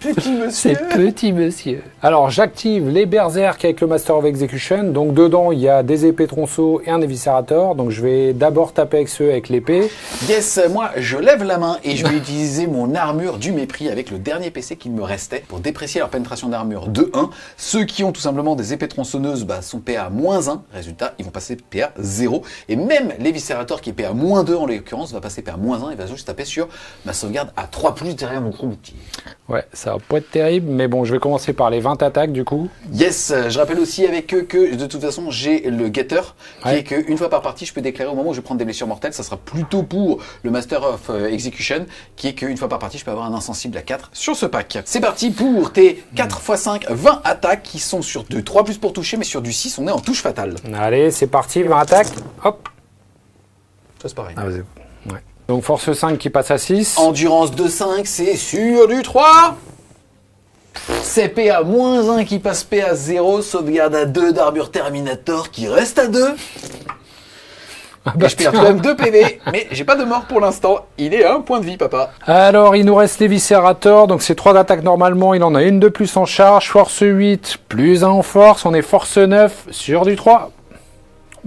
Petit monsieur. C'est petit monsieur. Alors, j'active les berserk avec le Master of Execution. Donc, dedans, il y a des épées tronçons et un éviscérateur. Donc, je vais d'abord taper avec ceux avec l'épée. Yes, moi, je lève la main et je vais utiliser mon armure du mépris avec le dernier PC qu'il me restait pour déprécier leur pénétration d'armure de 1. Ceux qui ont tout simplement des épées tronçonneuses bah, sont PA -1. Résultat, ils vont passer PA 0. Et même l'éviscérateur qui est PA -2 en l'occurrence va passer PA -1 et va juste taper sur ma sauvegarde à 3 plus derrière mon gros bouclier. Ouais, ça va pas être terrible, mais bon, je vais commencer par les 20 attaques du coup. Yes, je rappelle aussi avec eux que de toute façon j'ai le getter, qui Ouais. est qu'une fois par partie je peux déclarer au moment où je vais prendre des blessures mortelles, ça sera plutôt pour le Master of Execution, qui est qu'une fois par partie je peux avoir un insensible à 4 sur ce pack. C'est parti pour tes 4 x 5, 20 attaques qui sont sur du 3+ pour toucher, mais sur du 6 on est en touche fatale. Allez, c'est parti, 20 attaques. Hop. Ça c'est pareil. Ah, vas-y. Ouais. Donc force 5 qui passe à 6. Endurance de 5, c'est sur du 3. C'est PA -1 qui passe PA 0, sauvegarde à 2 d'armure Terminator qui reste à 2. bah Et je perds tiens. quand même 2 PV, mais j'ai pas de mort pour l'instant. Il est à 1 point de vie, papa. Alors, il nous reste les viscérateurs. Donc, c'est 3 d'attaque normalement. Il en a une de plus en charge. Force 8, plus 1 en force. On est force 9 sur du 3.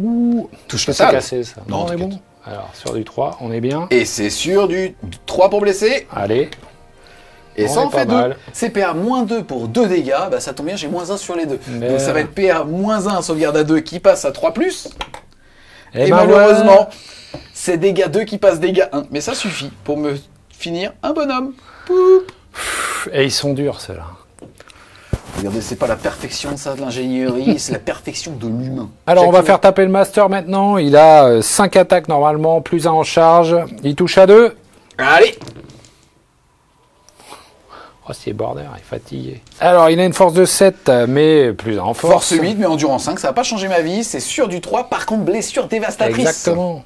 Ouh, Touche c'est fatale. cassé ça. Non, on est t'inquiète. bon. Alors, sur du 3, on est bien. Et c'est sur du 3 pour blesser. Allez. Et On ça en est pas fait 2. mal. C'est PA -2 pour 2 dégâts. Bah ça tombe bien, j'ai -1 sur les deux. Mais- Donc ça va être PA -1 sauvegarde à 2 qui passe à 3+. Et ben malheureusement, c'est dégâts 2 qui passe dégâts 1. Mais ça suffit pour me finir un bonhomme. Poup. voilà. Et ils sont durs, ceux-là. Regardez, c'est pas la perfection ça de l'ingénierie, c'est la perfection de l'humain. Alors, on va Chacun- faire taper le master maintenant. Il a 5 attaques normalement, plus 1 en charge. Il touche à 2. Allez. Oh, c'est border, il est fatigué. Alors, il a une force de 7, mais plus 1 en force. Force 8, mais endurance 5, ça va pas changer ma vie. C'est sur du 3, par contre blessure dévastatrice. Exactement.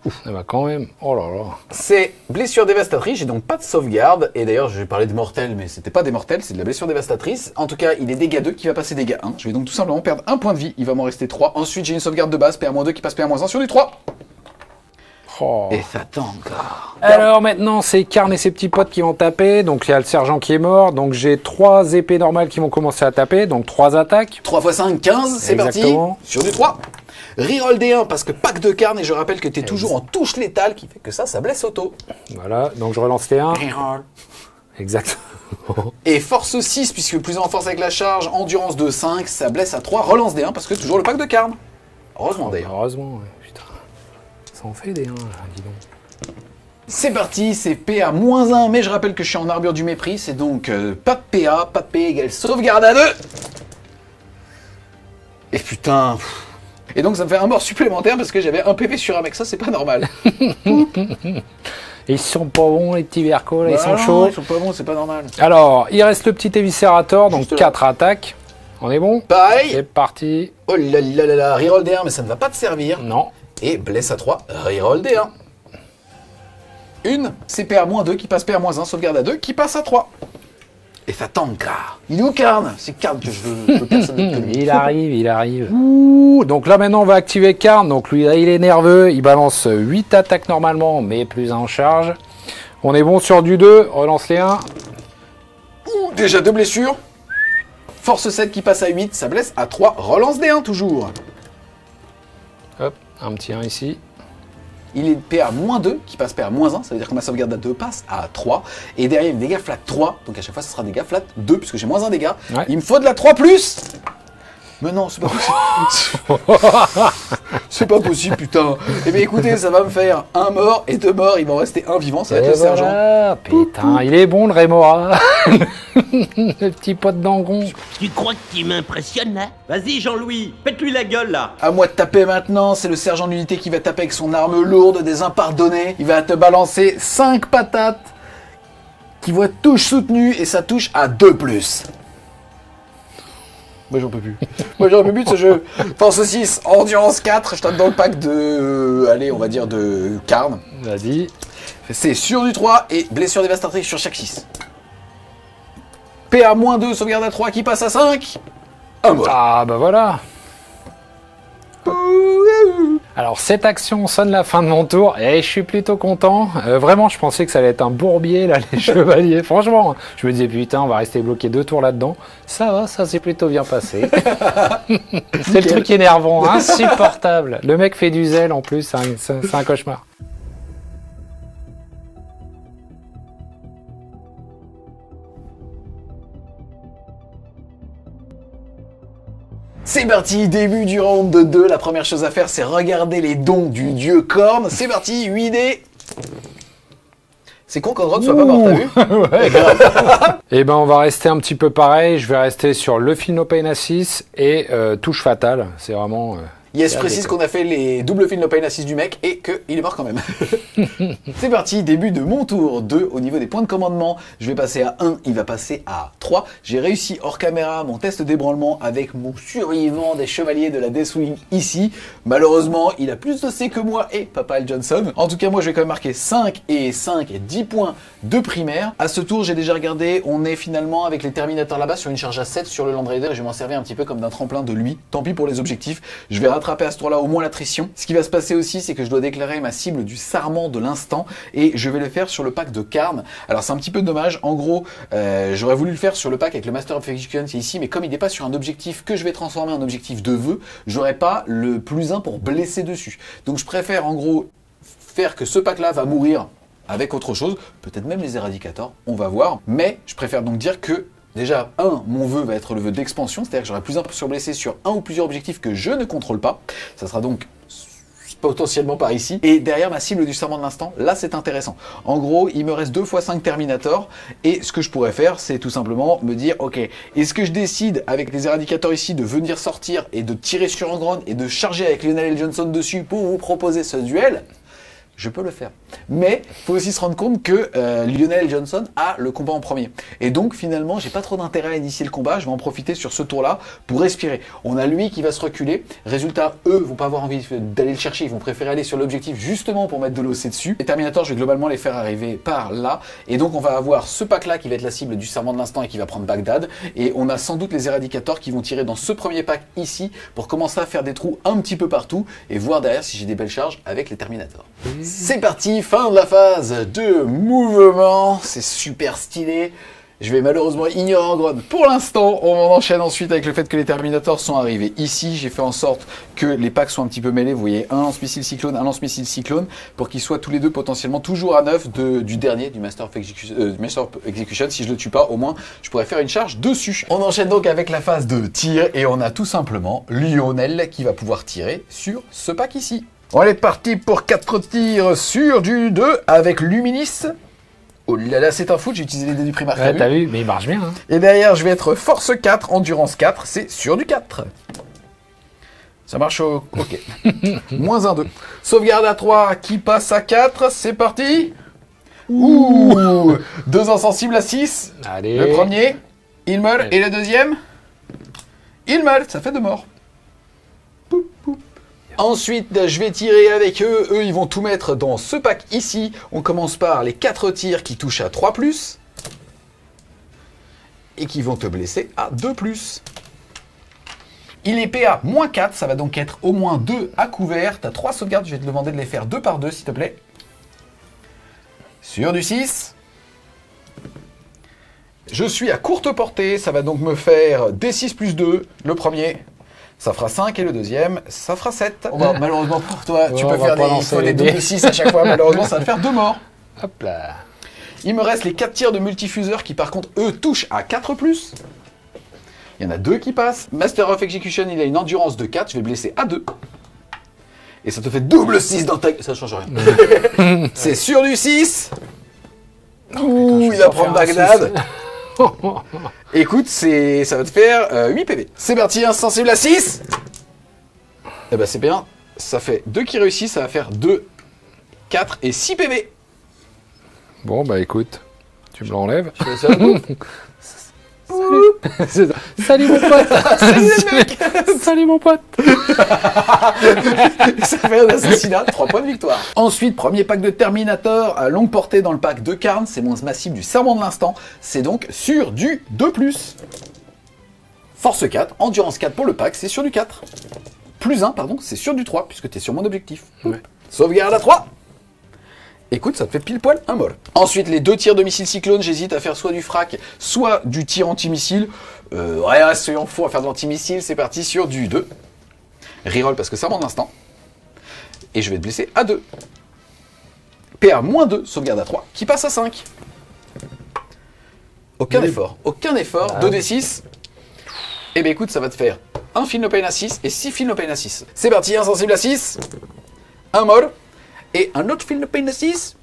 Ouf, ça va quand même. Oh là là. C'est blessure dévastatrice, j'ai donc pas de sauvegarde. Et d'ailleurs, je vais parler de mortel, mais c'était pas des mortels, c'est de la blessure dévastatrice. En tout cas, il est dégâts 2 qui va passer dégâts 1. Je vais donc tout simplement perdre 1 point de vie, il va m'en rester 3. Ensuite, j'ai une sauvegarde de base, PA-2 qui passe PA-1 sur du 3. Oh. Et ça tend encore. Alors maintenant, c'est Karn et ses petits potes qui vont taper. Donc il y a le sergent qui est mort. Donc j'ai 3 épées normales qui vont commencer à taper. Donc 3 attaques. 3 x 5, 15, c'est parti. Exactement. Sur du 3. Reroll D1 parce que pack de carne, et je rappelle que tu es toujours en touche létale, qui fait que ça blesse auto. Voilà, donc je relance les 1. Reroll. Exactement. Et force 6, puisque plus en force avec la charge, endurance de 5, ça blesse à 3, relance D1 parce que toujours le pack de carne. Heureusement d'ailleurs. Heureusement, ouais. Putain. Ça en fait des 1, là, dis donc. C'est parti, c'est PA -1, mais je rappelle que je suis en armure du mépris, c'est donc pas de PA égale sauvegarde à 2. Et putain. Pff. Et donc ça me fait un mort supplémentaire parce que j'avais un PV sur un mec, ça c'est pas normal. Ils sont pas bons, les petits vercos, là, ils Bah sont non, chauds. Ils sont pas bons, c'est pas normal. Alors, il reste le petit éviscérateur, donc Juste là. 4 attaques. On est bon? Pareil. C'est parti. Oh là là là là, reroll D1, mais ça ne va pas te servir. Non. Et blesse à 3, reroll D1. Une, c'est PA -2 qui passe PA -1, sauvegarde à 2 qui passe à 3. Et ça tank. Il est où Karn? C'est Karn que je veux personne d'autre que lui. Il arrive, il arrive. Ouh, donc là maintenant on va activer Karn. Donc lui il est nerveux, il balance 8 attaques normalement, mais plus 1 en charge. On est bon sur du 2, relance les 1. Ouh, déjà 2 blessures. Force 7 qui passe à 8, ça blesse à 3, relance D1 toujours. Hop, un petit 1 ici. Il est PA -2 qui passe PA -1, ça veut dire que ma sauvegarde à 2 passe à 3. Et derrière, il y a dégâts flat 3, donc à chaque fois, ça sera dégâts flat 2, puisque j'ai -1 dégâts. Ouais. Il me faut de la 3+. Mais non, c'est pas possible. C'est pas possible, putain. Eh bien écoutez, ça va me faire un mort et 2 morts, il va en rester un vivant, ça va être Et le sergent. voilà, putain, il est bon le Rémora. Le petit pote d'Angon. Tu crois que tu m'impressionnes, hein? Vas-y, Jean-Louis, pète-lui la gueule, là. À moi de taper maintenant, c'est le sergent d'unité qui va taper avec son arme lourde des impardonnés. Il va te balancer 5 patates qui vont être touche soutenue et ça touche à 2+. Moi j'en peux plus. Moi j'en peux plus de ce jeu. Force 6, endurance 4, je tape dans le pack de... allez, on va dire de Karn. Vas-y. C'est sur du 3 et blessure dévastatrice sur chaque 6. PA -2, sauvegarde à 3 qui passe à 5. Un mort. Ah bah voilà. Alors cette action sonne la fin de mon tour et je suis plutôt content. Vraiment je pensais que ça allait être un bourbier là les chevaliers. Franchement je me disais putain on va rester bloqué 2 tours là-dedans. Ça va, ça s'est plutôt bien passé. C'est le truc énervant, insupportable. Le mec fait du zèle en plus, c'est un cauchemar. C'est parti, début du round de 2. La première chose à faire, c'est regarder les dons du dieu Korn. C'est parti, 8 dés. C'est con qu'Andron soit pas mort, t'as vu? Ouais. Et ben on va rester un petit peu pareil, je vais rester sur le Feel No Pain Assist et touche fatale, c'est vraiment... Yes, je précise qu'on a fait les doubles Feel No Pain Assist du mec et qu'il est mort quand même. C'est parti, début de mon tour. 2 au niveau des points de commandement. Je vais passer à 1, il va passer à 3. J'ai réussi hors caméra mon test d'ébranlement avec mon survivant des chevaliers de la Deathwing ici. Malheureusement, il a plus de C que moi et Papa L. Johnson. En tout cas, moi je vais quand même marquer 5 et 10 points de primaire. À ce tour, j'ai déjà regardé, on est finalement avec les Terminators là-bas sur une charge à 7 sur le Land Raider et je vais m'en servir un petit peu comme d'un tremplin de lui. Tant pis pour les objectifs. Je vais rattraper à ce tour-là au moins l'attrition. Ce qui va se passer aussi, c'est que je dois déclarer ma cible du sarment de l'instant et je vais le faire sur le pack de Karn. Alors c'est un petit peu dommage, en gros, j'aurais voulu le faire sur le pack avec le Master of Execution, c'est ici, mais comme il n'est pas sur un objectif que je vais transformer en objectif de vœu, j'aurais pas le +1 pour blesser dessus. Donc je préfère en gros faire que ce pack-là va mourir avec autre chose, peut-être même les éradicators, on va voir, mais je préfère donc dire que déjà, mon vœu va être le vœu d'expansion, c'est-à-dire que j'aurai plus un sur blessé sur un ou plusieurs objectifs que je ne contrôle pas. Ça sera donc potentiellement par ici. Et derrière ma cible du serment de l'instant, là c'est intéressant. En gros, il me reste 2 x 5 Terminators. Et ce que je pourrais faire, c'est tout simplement me dire, ok, est-ce que je décide avec les éradicators ici de venir sortir et de tirer sur Angron et de charger avec Lionel L. Johnson dessus pour vous proposer ce duel? Je peux le faire. Mais il faut aussi se rendre compte que Lionel Johnson a le combat en premier. Et donc finalement, j'ai pas trop d'intérêt à initier le combat. Je vais en profiter sur ce tour-là pour respirer. On a lui qui va se reculer. Résultat, eux vont pas avoir envie d'aller le chercher. Ils vont préférer aller sur l'objectif justement pour mettre de l'OC dessus. Les Terminators, je vais globalement les faire arriver par là. Et donc on va avoir ce pack-là qui va être la cible du serment de l'instant et qui va prendre Bagdad. Et on a sans doute les éradicators qui vont tirer dans ce premier pack ici pour commencer à faire des trous un petit peu partout et voir derrière si j'ai des belles charges avec les Terminators. C'est parti, fin de la phase de mouvement, c'est super stylé. Je vais malheureusement ignorer Angron pour l'instant. On enchaîne ensuite avec le fait que les Terminators sont arrivés ici. J'ai fait en sorte que les packs soient un petit peu mêlés. Vous voyez, un lance-missile cyclone, un lance-missile cyclone, pour qu'ils soient tous les deux potentiellement toujours à 9 du dernier, du Master of Execution. Si je le tue pas, au moins, je pourrais faire une charge dessus. On enchaîne donc avec la phase de tir et on a tout simplement Lionel qui va pouvoir tirer sur ce pack ici. On est parti pour 4 tirs sur du 2 avec Luminis. Oh là là, c'est un foot, j'ai utilisé les dés du primaire. Ouais, t'as vu, mais il marche bien. Hein. Et derrière, je vais être force 4, endurance 4, c'est sur du 4. Ça marche au... Ok. Moins 1, 2. Sauvegarde à 3 qui passe à 4, c'est parti. Ouh 2 insensibles à 6. Allez. Le premier, il meurt. Allez. Et le deuxième, il meurt. Ça fait 2 morts. Poup, poup. Ensuite, je vais tirer avec eux. Eux, ils vont tout mettre dans ce pack ici. On commence par les 4 tirs qui touchent à 3+. Et qui vont te blesser à 2+. Il est PA -4. Ça va donc être au moins 2 à couvert. Tu as 3 sauvegardes. Je vais te demander de les faire 2 par 2, s'il te plaît. Sur du 6. Je suis à courte portée. Ça va donc me faire D6 + 2. Le premier. Ça fera 5 et le deuxième, ça fera 7. Bon, malheureusement pour toi, tu peux faire des doubles 6 à chaque fois. Malheureusement, ça va te faire 2 morts. Hop là. Il me reste les 4 tirs de multifuseur qui, par contre, eux, touchent à 4+. Il y en a 2 qui passent. Master of Execution, il a une endurance de 4. Je vais blesser à 2. Et ça te fait double 6 dans ta... Ça change rien. C'est sur du 6. Ouh, il va prendre Bagdad. Écoute, ça va te faire 8 PV. C'est parti, insensible à 6. Eh ben c'est bien. Ça fait 2 qui réussissent, ça va faire 2, 4 et 6 PV. Bon bah écoute, tu me l'enlèves. Salut. Salut mon pote. Salut les mecs. Salut mon pote. Ça fait un assassinat, 3 points de victoire. Ensuite, premier pack de Terminator à longue portée dans le pack de Karn. C'est mon massif du serment de l'instant. C'est donc sur du 2+. Force 4, endurance 4 pour le pack, c'est sur du 4. +1, pardon, c'est sur du 3, puisque tu es sur mon objectif. Ouais. Sauvegarde à 3. Écoute, ça te fait pile poil un mol. Ensuite, les 2 tirs de missile cyclone, j'hésite à faire soit du frac, soit du tir anti-missile. Rien, soyons fous à faire de l'anti-missile, c'est parti sur du 2. Reroll parce que ça m'en instant. Et je vais te blesser à 2. PA -2, sauvegarde à 3, qui passe à 5. Aucun effort, 2d6. Et ben écoute, ça va te faire un Feel No Pain à 6 et 6 Feel No Pain à 6. C'est parti, insensible à 6. Un mol. Et un autre Feel No Pain à 6.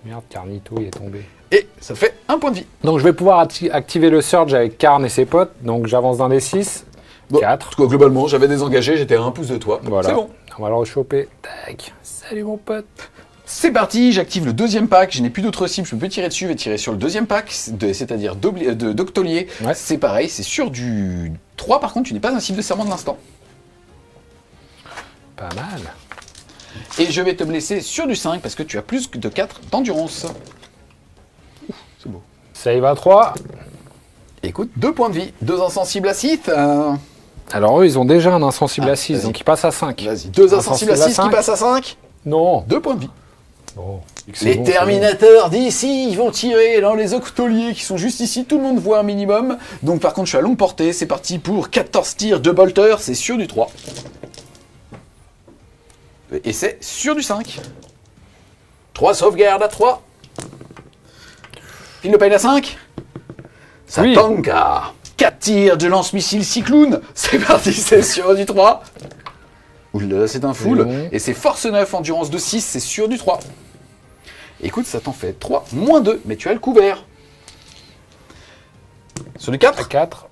Merde, Carnito, il est tombé. Et ça fait un point de vie. Donc je vais pouvoir activer le Surge avec Karn et ses potes. Donc j'avance dans des 6. Bon, 4. en tout cas, globalement, j'avais désengagé, j'étais à un pouce de toi. Voilà. C'est bon. On va le rechoper. Tac. Salut mon pote. C'est parti, j'active le deuxième pack, je n'ai plus d'autres cibles, je peux tirer dessus, je vais tirer sur le deuxième pack, c'est-à-dire d'Octolier. Ouais. C'est pareil, c'est sur du 3 par contre, tu n'es pas un cible de serment de l'instant. Pas mal. Et je vais te blesser sur du 5 parce que tu as plus de 4 d'endurance. C'est beau. Save à 3. Écoute, 2 points de vie, 2 insensibles à 6. Alors eux, ils ont déjà un insensible Ah, à 6, vas-y. donc ils passent à 5. Vas-y, 2 insensibles à 6 qui 5. passent à 5. Non. 2 points de vie. Bon. Les Terminateurs d'ici, ils vont tirer dans les Octoliers qui sont juste ici, tout le monde voit un minimum. Donc par contre, je suis à longue portée, c'est parti pour 14 tirs de bolter, c'est sur du 3. Et c'est sur du 5. 3 sauvegardes à 3. Pile de paille à 5. Ça Oui. tanka. 4 tirs de lance-missile Cyclone. C'est parti, c'est sur du 3. Oula, c'est un full. Oui. Et c'est force 9, endurance de 6, c'est sur du 3. Écoute, ça t'en fait 3, moins 2, mais tu as le couvert. Sur du 4, 4.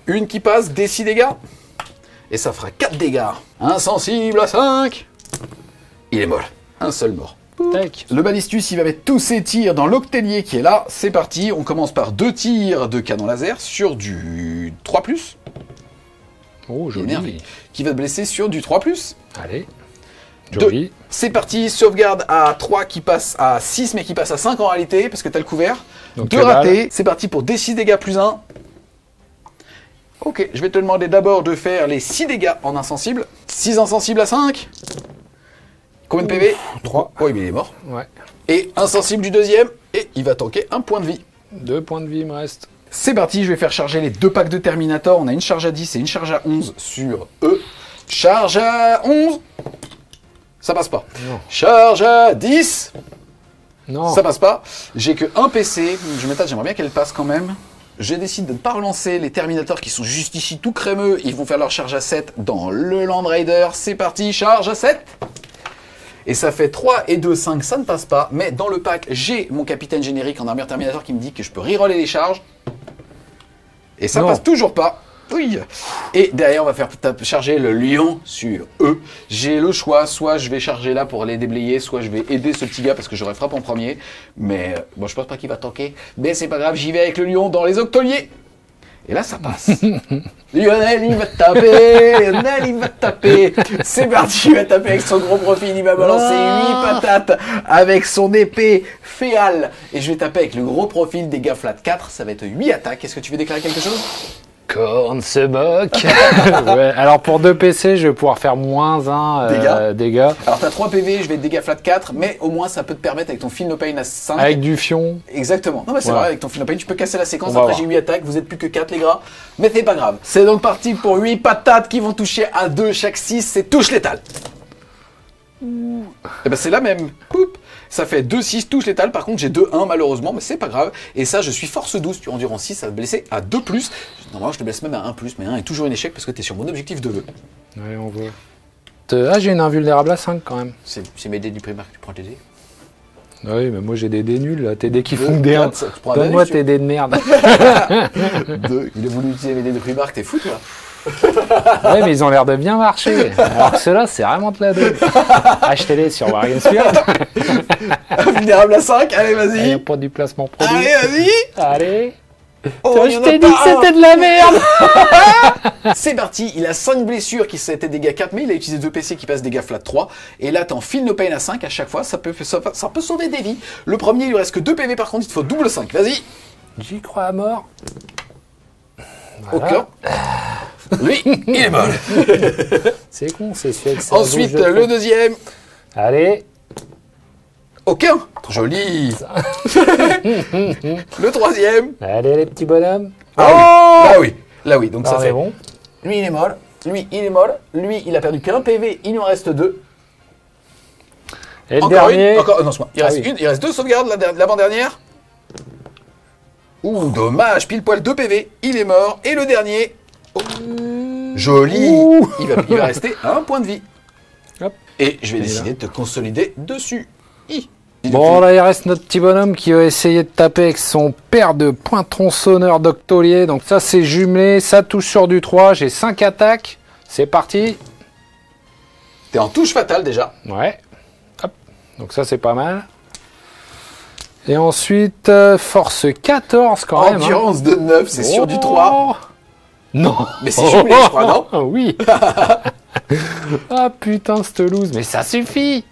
une qui passe, des 6 dégâts. Et ça fera 4 dégâts. Insensible à 5. Il est mort. Un seul mort. Tac. Le balistus, il va mettre tous ses tirs dans l'octélier qui est là. C'est parti. On commence par 2 tirs de canon laser sur du 3+. Oh, joli. Énervé. Qui va te blesser sur du 3+. Allez. 2. Joli. C'est parti, sauvegarde à 3 qui passe à 6 mais qui passe à 5 en réalité parce que t'as le couvert. Donc 2 que dalle. ratés, c'est parti pour D6 dégâts plus 1. Ok, je vais te demander d'abord de faire les 6 dégâts en insensible. 6 insensibles à 5. Combien de PV 3. Oh, il est mort. Ouais. Et insensible du deuxième, et il va tanker un point de vie. 2 points de vie, il me reste. C'est parti, je vais faire charger les 2 packs de Terminator. On a une charge à 10 et une charge à 11 sur eux. Charge à 11. Ça passe pas. Non. Charge à 10. Non. Ça passe pas. J'ai que un PC. Je m'étonne, j'aimerais bien qu'elle passe quand même. Je décide de ne pas relancer les Terminators qui sont juste ici tout crémeux. Ils vont faire leur charge à 7 dans le Land Raider. C'est parti, charge à 7. Et ça fait 3 et 2, 5, ça ne passe pas. Mais dans le pack, j'ai mon capitaine générique en armure Terminator qui me dit que je peux reroller les charges. Et ça Non. passe toujours pas. Oui. Et derrière, on va faire charger le lion sur eux. J'ai le choix, soit je vais charger là pour les déblayer, soit je vais aider ce petit gars parce que j'aurais frappe en premier. Mais bon, je pense pas qu'il va tanker. Mais c'est pas grave, j'y vais avec le lion dans les octoliers. Et là, ça passe. Lionel, il va te taper. Lionel, il va te taper. C'est parti, il va taper avec son gros profil. Il va balancer 8 patates avec son épée féale. Et je vais taper avec le gros profil des gars flat 4. Ça va être 8 attaques. Est-ce que tu veux déclarer quelque chose? Korn se moque. Ouais, alors pour 2 PC, je vais pouvoir faire moins 1 dégâts. Alors t'as 3 PV, je vais être dégâts flat 4, mais au moins ça peut te permettre avec ton Feel No Pain à 5. Avec du fion. Exactement. Non mais c'est Ouais. vrai, avec ton Feel No Pain, tu peux casser la séquence, On va après voir. j'ai 8 attaques, vous êtes plus que 4 les gars. Mais c'est pas grave. C'est donc parti pour 8 patates qui vont toucher à 2 chaque 6, c'est touche létale. Et ben c'est la même. Poup. Ça fait 2-6 touche létale, par contre j'ai 2-1 malheureusement, mais c'est pas grave. Et ça je suis force 12, tu endurance 6, ça va te blesser à 2+. Normalement je te blesse même à 1+, mais 1 est toujours un échec parce que t'es sur mon objectif de vœu. Ouais, on voit. Ah, j'ai une invulnérable à 5 quand même. C'est mes dés du primaire que tu prends tes dés. Oui, mais moi j'ai des dés nuls là. Tes dés qui font Deux, des 1. quatre, ça, tu prends un Donne-moi bonus, tes dés de merde. 2. Il a voulu utiliser mes dés de primaire, t'es fou toi. Ouais, mais ils ont l'air de bien marcher. Alors que ceux-là, c'est vraiment de la deux. Achetez-les sur Wargame Spirit. Vulnérable à 5, allez Il vas-y. n'y a pas du placement produit. Allez vas-y. Allez. Oh, Toi, il y je en a t'ai dit pas que un. c'était de la merde. C'est parti, il a 5 blessures qui étaient dégâts 4, mais il a utilisé 2 PC qui passent dégâts flat 3. Et là, t'es en Feel No Pain à 5 à chaque fois, ça peut sauver des vies. Le premier, il lui reste que 2 PV par contre, il te faut double 5. Vas-y, J'y crois à mort. au Voilà. cœur. Lui, il est mort. C'est con, c'est celui avec sa Ensuite, bouche de le fond. deuxième. Allez. Aucun. Joli. Le troisième. Allez, les petits bonhommes. Ah oui. Là oui, donc Ah, ça on fait. est bon. Lui, il est mort. Lui, il est mort. Lui, il a perdu qu'un PV, il nous en reste 2. Et le Encore dernier. une. Encore, non, c'est moi. Il Ah reste oui. il reste 2 sauvegardes, l'avant-dernière. Ouh, dommage, pile poil 2 PV. Il est mort. Et le dernier. Oh. Joli. Ouh. Il va rester un point de vie. Hop. Et je vais Il est décider de te consolider dessus. Bon, là, il reste notre petit bonhomme qui va essayer de taper avec son paire de points tronçonneurs d'octolier. Donc ça, c'est jumelé. Ça touche sur du 3. J'ai 5 attaques. C'est parti. T'es en touche fatale déjà. Ouais. Hop. Donc ça, c'est pas mal. Et ensuite, force 14 quand même. Endurance de 9, c'est sur du 3. Non. Mais c'est jumelé, je crois, non? Oui. Ah putain, cette loose. Mais ça suffit.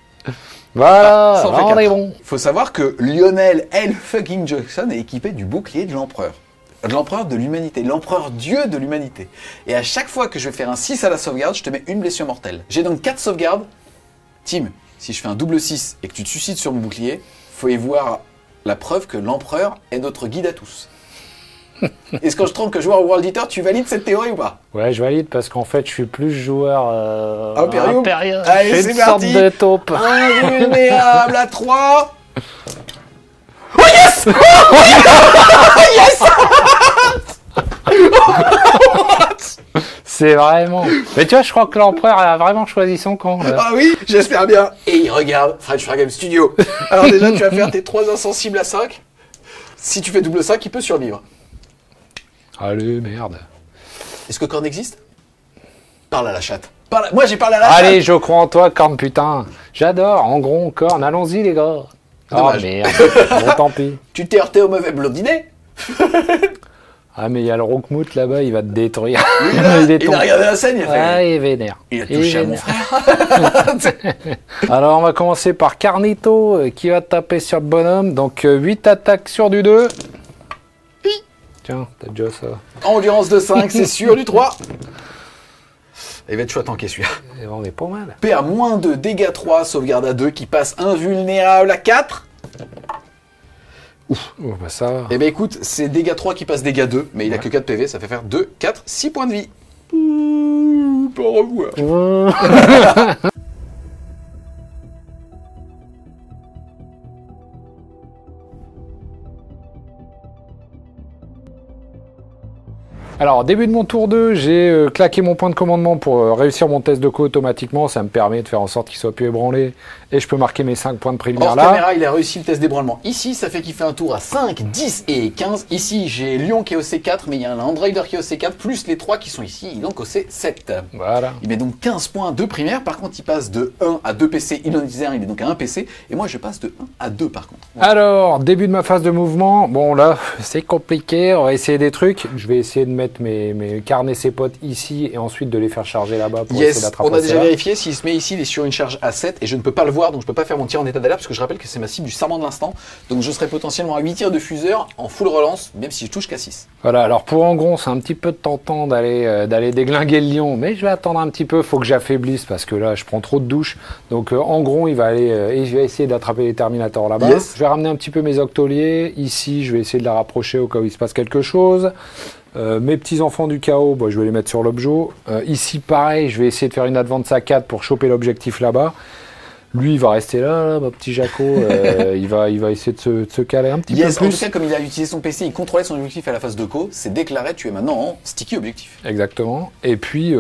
Voilà, Ça en fait on quatre. est bon. Il faut savoir que Lionel L. fucking Jackson est équipé du bouclier de l'empereur. De l'empereur de l'humanité, l'empereur dieu de l'humanité. Et à chaque fois que je vais faire un 6 à la sauvegarde, je te mets une blessure mortelle. J'ai donc 4 sauvegardes. Tim, si je fais un double 6 et que tu te suicides sur mon bouclier, faut y voir la preuve que l'empereur est notre guide à tous. Est-ce que je trompe que joueur World Eater, tu valides cette théorie ou pas? Ouais, je valide parce qu'en fait, je suis plus joueur Imperium. Imperium. Allez, Je suis c'est une sorte parti. de taupe. Invulnérable à 3. C'est vraiment... Mais tu vois, je crois que l'empereur a vraiment choisi son camp. Là. Ah oui, j'espère bien. Et il regarde French Fire Game Studio. Alors déjà, tu vas faire tes 3 insensibles à 5. Si tu fais double 5, il peut survivre. Allez, merde. Est-ce que Korn existe? Parle à la chatte. Moi, j'ai parlé à la chatte. Allez, je crois en toi, Corne, putain. J'adore. En gros, Corne, allons-y, les gars. Dommage. Oh, merde. Bon, tant pis. Tu t'es heurté au mauvais blondinet. Ah, mais il y a le Rockmout là-bas, il va te détruire. Il a regardé la scène, il a fait... Ah, il est vénère. Il a touché à mon vénère. frère. Alors, on va commencer par Carnito qui va taper sur le bonhomme. Donc, 8 attaques sur du 2. Tiens, t'as déjà ça. Endurance de 5, c'est sûr, du 3. Il va être chouette en caisse, celui-là. Et on est pas mal. PA moins 2, dégâts 3, sauvegarde à 2, qui passe invulnérable à 4. Oh, bah ça va. Eh ben écoute, c'est dégâts 3 qui passe dégâts 2, mais il a que 4 PV, ça fait faire 2, 4, 6 points de vie. Ouh, au revoir. Alors, début de mon tour 2, j'ai claqué mon point de commandement pour réussir mon test de co automatiquement. Ça me permet de faire en sorte qu'il soit plus ébranlé. Et je peux marquer mes 5 points de préliminaire Hors là. caméra, il a réussi le test d'ébranlement. Ici, ça fait qu'il fait un tour à 5, 10 et 15. Ici, j'ai Lyon qui est au C4, mais il y a un Androider qui est au C4, plus les 3 qui sont ici, il est donc au C7. Voilà. Il met donc 15 points de primaire. Par contre, il passe de 1 à 2 PC. Il en disait 1, il est donc à 1 PC. Et moi, je passe de 1 à 2 par contre. Voilà. Alors, début de ma phase de mouvement. Bon, là, c'est compliqué. On va essayer des trucs. Je vais essayer de mettre mes carnets, ses potes ici et ensuite de les faire charger là-bas pour essayer Yes, d'attraper on a déjà celle-là. vérifié. S'il se met ici, il est sur une charge à 7 et je ne peux pas le voir, donc je peux pas faire mon tir en état d'alerte parce que je rappelle que c'est ma cible du serment de l'instant. Donc je serai potentiellement à 8 tirs de fuseur en full relance, même si je touche qu'à 6. Voilà, alors pour Angron, c'est un petit peu tentant d'aller déglinguer le lion, mais je vais attendre un petit peu, faut que j'affaiblisse parce que là je prends trop de douches. Donc Angron, il va essayer d'attraper les Terminators là-bas. Yes. Je vais ramener un petit peu mes octoliers. Ici, je vais essayer de la rapprocher au cas où il se passe quelque chose. Mes petits enfants du chaos, bah, je vais les mettre sur l'objet. Ici, pareil, je vais essayer de faire une advance à 4 pour choper l'objectif là-bas. Lui, il va rester là, mon petit Jaco. il va essayer de se caler un petit peu Yes, plus. en tout cas, comme il a utilisé son PC, il contrôlait son objectif à la phase de co. C'est déclaré, tu es maintenant en sticky objectif. Exactement. Et puis,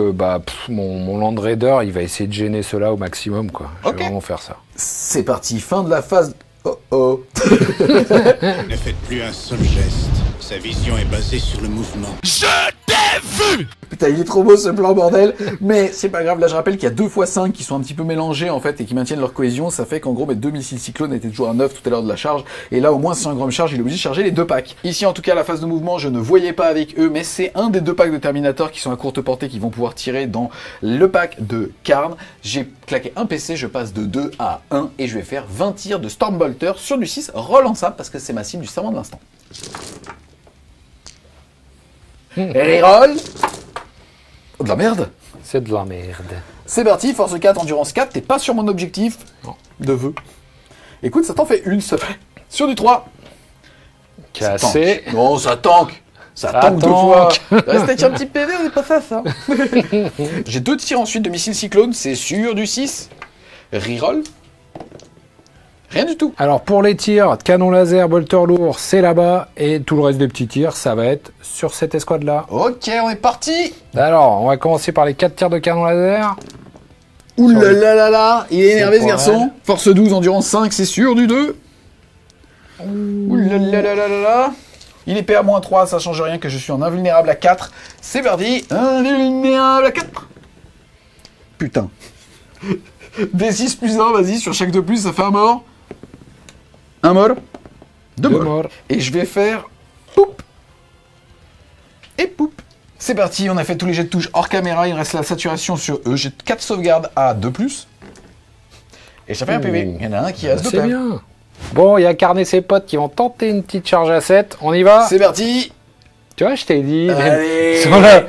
mon Land Raider, il va essayer de gêner cela au maximum, quoi. Je Ok. vais vraiment faire ça. C'est parti, fin de la phase. Oh oh. Ne faites plus un seul geste. Sa vision est basée sur le mouvement. Putain, il est trop beau ce plan, bordel. Mais c'est pas grave, là je rappelle qu'il y a 2 x 5 qui sont un petit peu mélangés en fait et qui maintiennent leur cohésion. Ça fait qu'en gros mes 2 missiles cyclones étaient toujours à 9 tout à l'heure de la charge. Et là au moins c'est un grand charge, il est obligé de charger les 2 packs. Ici en tout cas la phase de mouvement je ne voyais pas avec eux, mais c'est un des 2 packs de Terminator qui sont à courte portée qui vont pouvoir tirer dans le pack de Karn. J'ai claqué un PC, je passe de 2 à 1 et je vais faire 20 tirs de Stormbolter sur du 6 relançable parce que c'est ma cible du serment de l'instant. Reroll. Oh, de la merde. C'est de la merde. C'est parti, force 4, endurance 4, t'es pas sur mon objectif de vœux. Écoute, ça t'en fait une, s'il te plaît. Sur du 3. Cassé. Ça tank. Non, ça tank. Ça tank 2 fois. Restez un petit PV, on n'est pas fait ça. J'ai 2 tirs ensuite de missiles cyclone, c'est sur du 6. Reroll. Rien du tout. Alors pour les tirs, canon laser, bolter lourd, c'est là-bas. Et tout le reste des petits tirs, ça va être sur cette escouade-là. Ok, on est parti. Alors, on va commencer par les 4 tirs de canon laser. Ouh là là là là, il est énervé ce pour garçon. Force 12, endurance 5, c'est sûr, du 2. Ouh là là là là là là. Il est PA-3, ça change rien que je suis en invulnérable à 4. C'est parti, invulnérable à 4. Putain. D6 plus 1, vas-y, sur chaque 2 plus, ça fait un mort. Un mort. Deux morts. Et je vais faire poup. Et poup. C'est parti, on a fait tous les jets de touche hors caméra, il reste la saturation sur eux. J'ai 4 sauvegardes à 2+. Et ça fait un PV. Il y en a un qui reste 2 C'est bien. Bon, il y a Carnet et ses potes qui vont tenter une petite charge à 7. On y va. C'est parti. Tu vois, je t'ai dit. Allez. Sur la-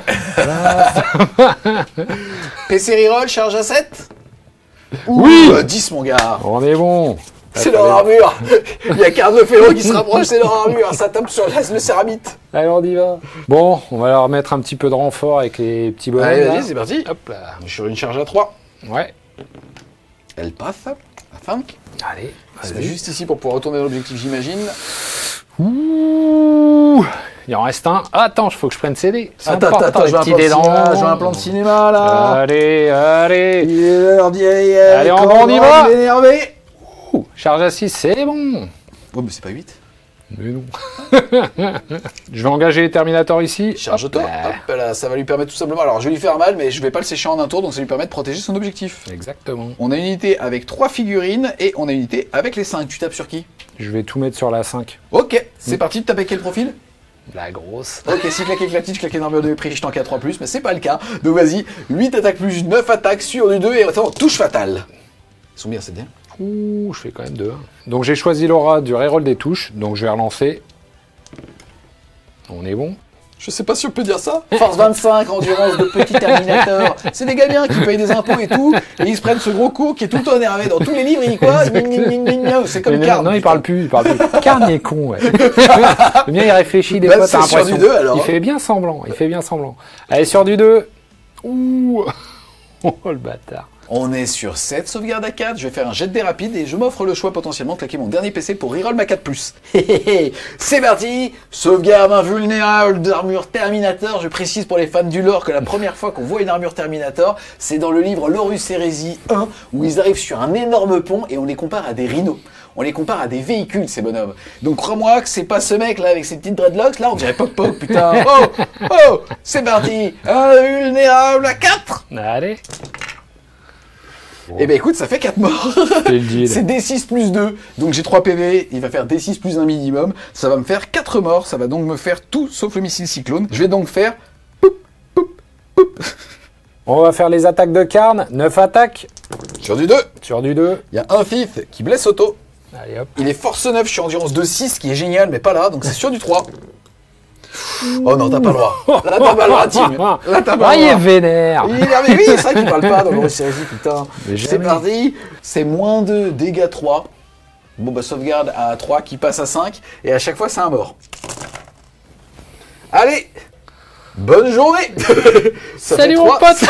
PC reroll, charge à 7. Oui. 10 mon gars. On est bon. C'est leur armure. Il y a Carnefelo qui se rapproche, c'est leur armure. Ça tape sur le céramite. Allez, on y va. Bon, on va leur mettre un petit peu de renfort avec les petits bonhommes. Allez, là. vas-y, c'est parti. Hop là. Sur une charge à 3. Ouais. Elle passe à 5. Allez. C'est vas-y. juste ici pour pouvoir retourner dans l'objectif, j'imagine. Ouh. Il en reste un. Ah, attends, il faut que je prenne CD. C'est important, je veux un les plan petits de cinéma, dents. je veux un plan de cinéma, là. Allez, allez. Il est l'heure d'y aller. Allez, on y va. Il est énervé. Ouh, charge à 6, c'est bon. Oh, mais c'est pas 8. Mais non. Je vais engager les Terminators ici. Charge-toi. Hop là. Hop là, ça va lui permettre tout simplement. Alors, je vais lui faire mal, mais je vais pas le sécher en un tour, donc ça lui permet de protéger son objectif. Exactement. On a une unité avec 3 figurines et on a une unité avec les 5. Tu tapes sur qui? Je vais tout mettre sur la 5. Ok, c'est parti. Tu tapes avec quel profil? La grosse. Ok, si claquer avec la petite, je claque une armure de mépris, je tank à 3+, mais c'est pas le cas. Donc vas-y, 8 attaques plus 9 attaques sur du 2 et attends, touche fatale. Ils sont bien, c'est bien. Ouh, je fais quand même 2. Donc j'ai choisi l'aura du reroll des touches, donc je vais relancer. On est bon. Je sais pas si on peut dire ça. Force 25, endurance de petit Terminator. C'est des gamins qui payent des impôts et tout, et ils se prennent ce gros coup qui est tout le temps énervé dans tous les livres, il quoi. C'est comme Mais Carne. non, il parle plus. Carne est con, ouais. Le mien, il réfléchit des Bah, fois, c'est t'as sur l'impression. du 2, alors. Il fait bien semblant. Allez, sur du 2. Ouh. Oh, le bâtard. On est sur 7 sauvegardes à 4, je vais faire un jet de dés rapide et je m'offre le choix potentiellement de claquer mon dernier PC pour reroll ma 4+. C'est parti. Sauvegarde invulnérable d'armure Terminator. Je précise pour les fans du lore que la première fois qu'on voit une armure Terminator, c'est dans le livre L'Horus Heresy 1, où ils arrivent sur un énorme pont et on les compare à des rhinos. On les compare à des véhicules, ces bonhommes. Donc crois-moi que c'est pas ce mec là avec ses petites dreadlocks, là on dirait Poc Poc, putain. Oh, c'est parti. Invulnérable à 4. Allez. Eh ben écoute, ça fait 4 morts. C'est le deal. C'est D6 plus 2. Donc j'ai 3 PV, il va faire D6 plus 1 minimum. Ça va me faire 4 morts. Ça va donc me faire tout sauf le missile cyclone. Je vais donc faire... Poup, poup, poup. On va faire les attaques de Carne. 9 attaques. Sur du 2. Sur du 2. Il y a un fifth qui blesse auto. Allez, hop. Il est force 9, je suis endurance 2-6, qui est génial, mais pas là. Donc c'est sur du 3. Oh non, t'as pas le droit. Là, t'as pas le droit, Tim. Là, t'as pas Ah, le il est droit. vénère. Il est énervé. Oui, c'est vrai qu'il parle pas dans le Heresy, putain. Mais C'est jamais. parti. C'est moins 2, dégâts 3. Bon, bah, sauvegarde à 3 qui passe à 5. Et à chaque fois, c'est un mort. Allez. Bonne journée. Ça Salut fait mon 3. pote.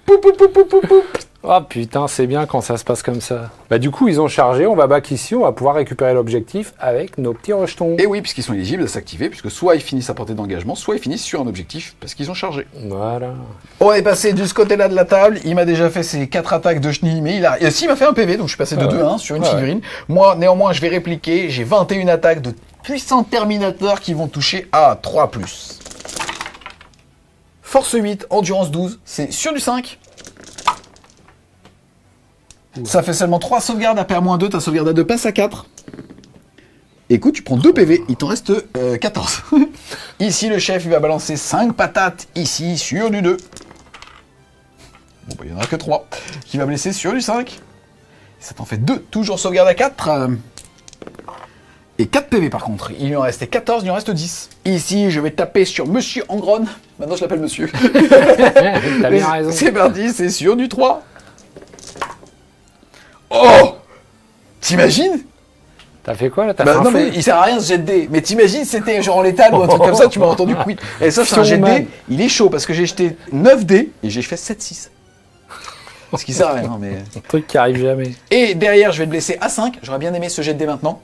Poup, poup, poup, poup, poup, poup. Oh putain, c'est bien quand ça se passe comme ça. Bah du coup, ils ont chargé, on va back ici, on va pouvoir récupérer l'objectif avec nos petits rejetons. Et oui, puisqu'ils sont éligibles à s'activer, puisque soit ils finissent à portée d'engagement, soit ils finissent sur un objectif, parce qu'ils ont chargé. Voilà. On est passé de ce côté-là de la table, il m'a déjà fait ses 4 attaques de chenille, mais il m'a fait un PV, donc je suis passé de 2-1 sur une figurine. Moi, néanmoins, je vais répliquer, j'ai 21 attaques de puissants Terminators qui vont toucher à 3+. Force 8, endurance 12, c'est sur du 5. Ça fait seulement 3 sauvegardes à PA-2, ta sauvegarde à 2 passe à 4. Écoute, tu prends 2 PV, il t'en reste 14. Ici, le chef, il va balancer 5 patates, ici, sur du 2. Bon, bah, il n'y en a que 3. Qui va blesser sur du 5. Ça t'en fait 2, toujours sauvegarde à 4. Et 4 PV par contre. Il lui en restait 14, il lui en reste 10. Ici, je vais taper sur Monsieur Angron. Maintenant, je l'appelle Monsieur. T'as bien raison. C'est parti, c'est sur du 3. Oh! T'imagines? T'as fait quoi là? T'as Bah fait un non feu mais il sert à rien ce jet de dés. Mais t'imagines c'était genre en létal ou un truc comme ça, tu m'as entendu quit. Et ça c'est un jet de dés, il est chaud parce que j'ai jeté 9 dés et j'ai fait 7-6. Ce qui sert à rien, non, mais... Un truc qui arrive jamais. Et derrière je vais te blesser à 5, j'aurais bien aimé ce jet de dés maintenant.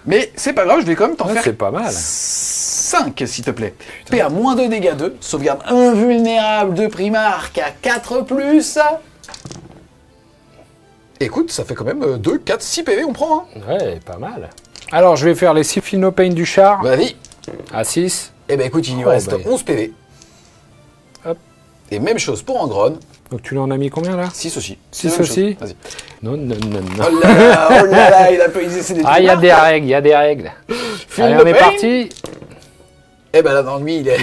Mais c'est pas grave, je vais quand même t'en faire C'est pas mal. 5, s'il te plaît. P à moins 2 dégâts 2, sauvegarde invulnérable de Primark à 4+. Écoute, ça fait quand même 2, 4, 6 PV, on prend. Hein. Ouais, pas mal. Alors, je vais faire les 6 Philnopain du char Vas-y. à 6. Eh ben écoute, il nous Oh, reste bah. 11 PV. Hop. Et même chose pour Angron. Donc, tu en as mis combien là? 6 aussi. 6 C'est la même aussi. chose. Vas-y. Non, non, non, non. Oh là là, il a peu essayé des Ah, il y a des règles, il y a des règles. Allez, on est Philnopain. parti. Eh ben là, dans lui, il est.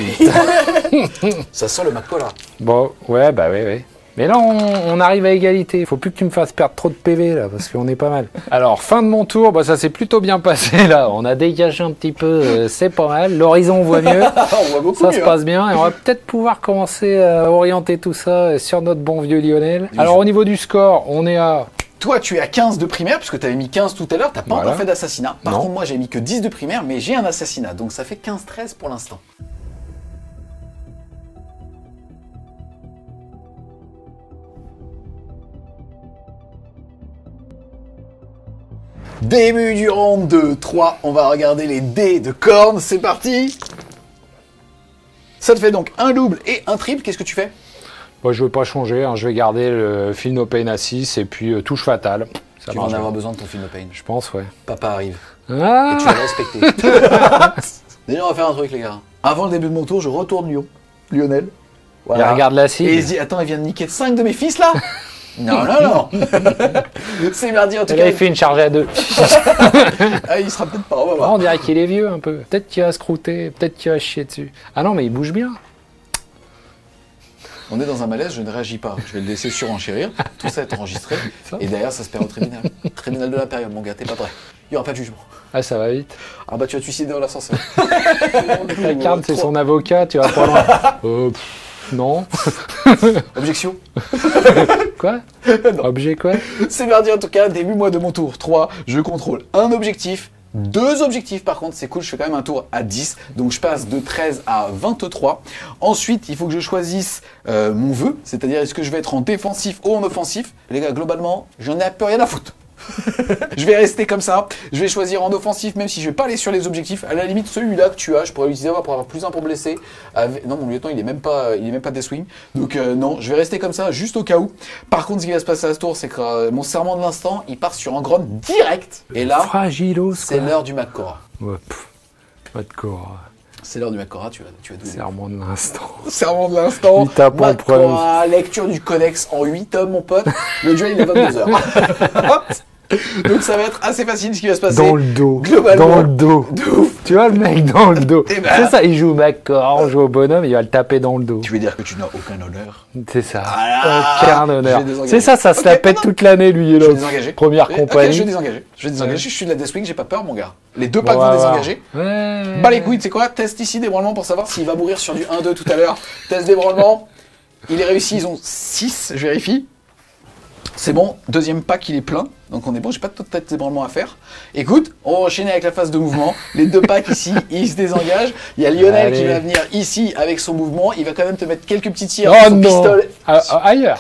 Ça sent le Macola. Bon, ouais, bah ouais. Mais là, on arrive à égalité. Faut plus que tu me fasses perdre trop de PV, là, parce qu'on est pas mal. Alors, fin de mon tour, bah, ça s'est plutôt bien passé, là. On a dégagé un petit peu, c'est pas mal. L'horizon, on voit mieux. On voit beaucoup Ça mieux. se passe bien. Et on va peut-être pouvoir commencer à orienter tout ça sur notre bon vieux Lionel. Oui, Alors, au niveau du score, on est à... Toi, tu es à 15 de primaire, puisque tu avais mis 15 tout à l'heure, t'as pas Voilà. encore fait d'assassinat. Par Non. contre, moi, j'ai mis que 10 de primaire, mais j'ai un assassinat. Donc ça fait 15-13 pour l'instant. Début du round 2, 3, on va regarder les dés de corne, c'est parti. Ça te fait donc un double et un triple, qu'est-ce que tu fais? Bon, je vais pas changer, hein. Je vais garder le Philnopain à 6 et puis touche fatale. Ça Tu vas en marche avoir bien. besoin de ton Philnopain. Je pense, ouais. Papa arrive. Ah Et tu vas le respecter. Déjà, on va faire un truc, les gars. Avant le début de mon tour, je retourne Lionel. Il regarde la cible. Et il se dit, attends, il vient de niquer 5 de mes fils, là. Non, non, non. C'est mardi, en tout Et cas. là, il fait une charge à 2. Ah, il sera peut-être pas, on va Ah, voir. on dirait qu'il est vieux un peu. Peut-être qu'il va se croûter, peut-être qu'il va chier dessus. Ah non, mais il bouge bien. On est dans un malaise, je ne réagis pas. Je vais le laisser surenchérir. Tout ça est enregistré. Et derrière, ça se perd au tribunal. Tribunal de la période, mon gars, t'es pas prêt. Il n'y aura pas de jugement. Ah, ça va vite. Ah bah, tu vas te suicider dans l'ascenseur. La carte, c'est son avocat, tu vas pas loin. Non. Objection. Quoi? Objet quoi? C'est mardi en tout cas, début mois de mon tour 3, je contrôle un objectif, 2 objectifs par contre, c'est cool, je fais quand même un tour à 10, donc je passe de 13 à 23. Ensuite, il faut que je choisisse mon vœu, c'est-à-dire est-ce que je vais être en défensif ou en offensif. Les gars, globalement, j'en ai un peu rien à foutre. Je vais rester comme ça, je vais choisir en offensif même si je vais pas aller sur les objectifs. À la limite, celui-là que tu as, je pourrais l'utiliser pour avoir plus un pour blesser. Non, mon lieutenant, il est même pas Deathwing. Donc non, je vais rester comme ça juste au cas où. Par contre, ce qui va se passer à ce tour, c'est que mon serment de l'instant, il part sur Angron direct. Et là, Fragilos, c'est quoi. l'heure du Makora. Ouais, pas de corps. C'est l'heure du Makora, tu vas douiller. Serment de l'instant. Serment de l'instant. Il tape en Makora, lecture du codex en 8 tomes, mon pote. Le duel, il est 22h. Donc ça va être assez facile ce qui va se passer. Dans le dos. Globalement. Dans le dos. De ouf. Tu vois le mec dans le dos. Eh ben. C'est ça, il joue au Macor, on joue au bonhomme, il va le taper dans le dos. Tu veux dire que tu n'as aucun honneur? C'est ça. Ah, Aucun je honneur. vais désengager. C'est ça, ça se Ok, la pète non. toute l'année, lui et Je vais l'autre. désengager. Première Ok, compagnie. je vais désengager. Je vais désengager. Je suis de la Deathwing, j'ai pas peur, mon gars. Les deux Bon, packs on vont va voir. désengager. Ouais. Bah les couilles, tu sais quoi? Test ici d'ébranlement pour savoir s'il va mourir sur du 1-2 tout à l'heure. Test d'ébranlement. Il est réussi, ils ont 6, je vérifie. C'est bon, deuxième pack il est plein, donc on est bon, j'ai pas de tête d'ébranlement à faire. Écoute, on va enchaîner avec la phase de mouvement. Les deux packs ici, ils se désengagent. Il y a Lionel Allez. qui va venir ici avec son mouvement. Il va quand même te mettre quelques petits tirs Oh avec son non. pistolet. Ailleurs.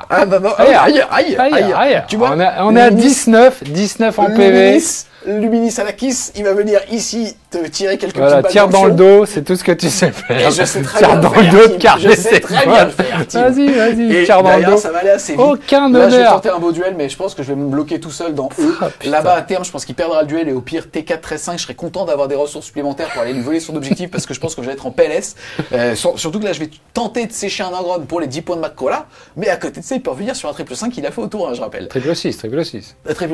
Ah non, non, Ailleurs. Tu vois, On est à Luminis- 19 en PV. Luminis à la kiss, il va venir ici te tirer quelques Voilà, petites balles tire dans le fion. dos, c'est tout ce que tu sais faire. Et je sais très Tire bien dans le le faire, dos de Tim. carnet, Je sais c'est très bien le faire, Tim. Vas-y, Et tire dans le derrière, dos. ça va aller assez vite. Aucun Là, je vais honneur. tenter un beau duel, mais je pense que je vais me bloquer tout seul dans E. Ah, putain. Là-bas, à terme, je pense qu'il perdra le duel et au pire, T4, 13-5, je serais content d'avoir des ressources supplémentaires pour aller lui voler son objectif parce que je pense que je vais être en PLS. Surtout que là, je vais tenter de sécher un Angron pour les 10 points de Makkola, mais à côté de ça, il peut revenir sur un triple 5 qu'il a fait au tour, hein, je rappelle. Triple 6. Triple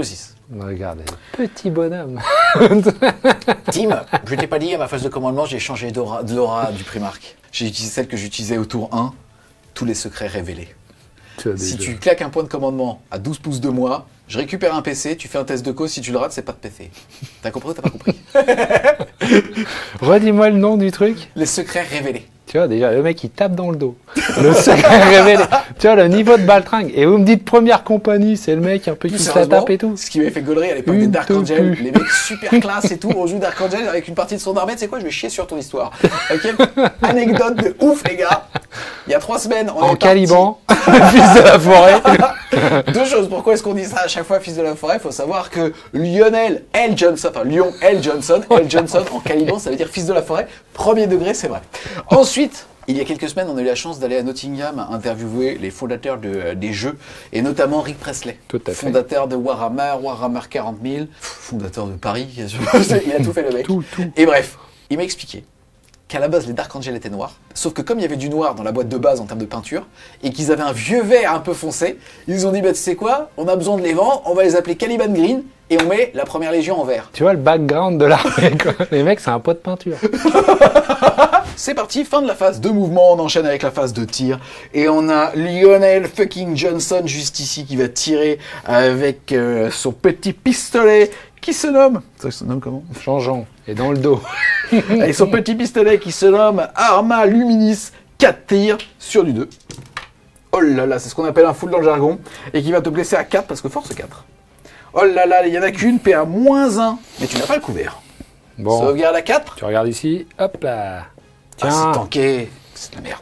6. Regardez, petit bonhomme. Tim, je t'ai pas dit, à ma phase de commandement, j'ai changé de l'aura du Primark. J'ai utilisé celle que j'utilisais au tour 1, tous les secrets révélés. Si tu claques un point de commandement à 12 pouces de moi, je récupère un PC, tu fais un test de cause, si tu le rates, c'est pas de PC. T'as compris ou t'as pas compris? Redis-moi le nom du truc. Les secrets révélés. Tu vois, déjà, le mec, il tape dans le dos. Le secret révélé. Tu vois, le niveau de baltringue. Et vous me dites première compagnie, c'est le mec un peu qui Plus se la sérieusement, tape et tout. ce qui m'avait fait gaulerie à l'époque des Une Dark de Angel, plus. les mecs super classe et tout, on joue Dark Angel avec une partie de son armée, tu sais quoi, je vais chier sur ton histoire. Ok, anecdote de ouf, les gars. il y a 3 semaines, on En est parti- Caliban, fils de la forêt. Deux choses. Pourquoi est-ce qu'on dit ça à chaque fois, fils de la forêt? Il faut savoir que Lionel L. Johnson, enfin Lion L. Johnson, L. Johnson en Caliban, ça veut dire fils de la forêt. Premier degré, c'est vrai. Ensuite, il y a quelques semaines, on a eu la chance d'aller à Nottingham interviewer les fondateurs des jeux, et notamment Rick Presley, Tout à fait. fondateur de Warhammer 40 000, fondateur de Paris, il a tout fait le mec. Tout. Et bref, il m'a expliqué qu'à la base les Dark Angel étaient noirs, sauf que comme il y avait du noir dans la boîte de base en termes de peinture, et qu'ils avaient un vieux vert un peu foncé, ils ont dit bah tu sais quoi, on a besoin de les vendre, on va les appeler Caliban Green, et on met la première légion en vert. Tu vois le background de l'armée, quoi. Les mecs, c'est un pot de peinture. C'est parti, fin de la phase de mouvement, on enchaîne avec la phase de tir, et on a Lionel fucking Johnson juste ici qui va tirer avec son petit pistolet qui se nomme... Ça se nomme comment? Jean-Jean. Et dans le dos. Avec son petit pistolet qui se nomme Arma Luminis, 4 tirs sur du 2. Oh là là, c'est ce qu'on appelle un full dans le jargon, et qui va te blesser à 4 parce que force 4. Oh là là, il y en a qu'une, PA-1, mais tu n'as pas le couvert. Bon, Sauvegarde à 4. tu regardes ici. Hop là. Ah, Tiens. c'est tanké, c'est de la merde.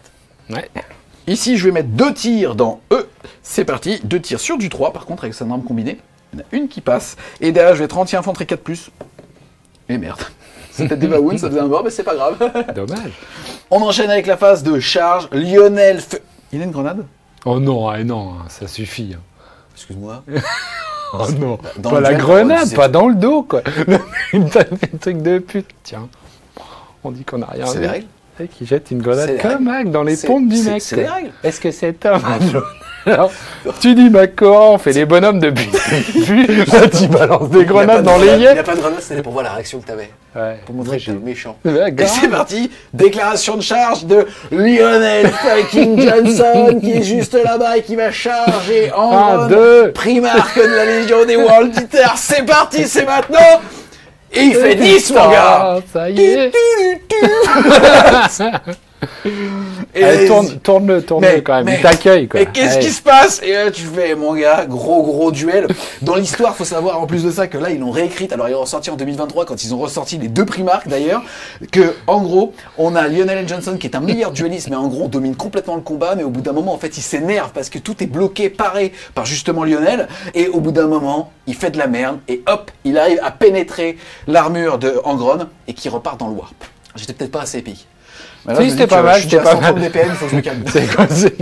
Ouais. Ici, je vais mettre 2 tirs dans E. C'est parti, 2 tirs sur du 3, par contre, avec sa norme combinée. Il y en a une qui passe. Et derrière, je vais être anti-infanterie 4+. Et merde. C'était des baouines, ça faisait un mort, mais c'est pas grave. Dommage. On enchaîne avec la phase de charge. Lionel... Il a une grenade? Oh non, non, ça suffit. hein. Excuse-moi. Oh non, Dans pas le la duel, grenade, c'est- pas dans le dos, quoi. Une truc de pute. Tiens, on dit qu'on a rien C'est vu. les règles. Et qui jette une grenade C'est les comme règles. Mac dans les C'est- pompes du c'est- mec. c'est les quoi. règles. Est-ce que cet homme a jaune? Alors, tu dis Macora, on fait les bonhommes depuis le début. Là, tu balances des grenades dans les Il n'y yeux. a pas de grenade, c'était pour voir la réaction que t'avais. Ouais. Pour montrer que t'es méchant. Ouais, Et grave. c'est parti, déclaration de charge de Lionel fucking Johnson qui est juste là-bas et qui va charger en Un, run deux. primarque de la Légion des World Eaters. C'est parti, c'est maintenant. Et il fait 10 mon gars. Ah, ça y est. Et Allez, tourne-le Mais- quand même. mais- Il t'accueille, quoi. Et qu'est-ce Allez. qui se passe? Et là, tu fais, mon gars, gros duel. Dans l'histoire, faut savoir en plus de ça que là, ils l'ont réécrite. Alors, ils ont ressorti en 2023 quand ils ont ressorti les 2 Primarques d'ailleurs. Que, en gros, on a Lionel L. Johnson qui est un meilleur dueliste, mais en gros, on domine complètement le combat. Mais au bout d'un moment, en fait, il s'énerve parce que tout est bloqué, paré par justement Lionel. Et au bout d'un moment, il fait de la merde. Et hop, il arrive à pénétrer l'armure de Angron et qui repart dans le warp. J'étais peut-être pas assez épique. Mais là, Si, je me c'était dis pas que mal, je suis c'était déjà à pas 130 mal. BPM, il faut que je me calme. C'est quoi, c'est-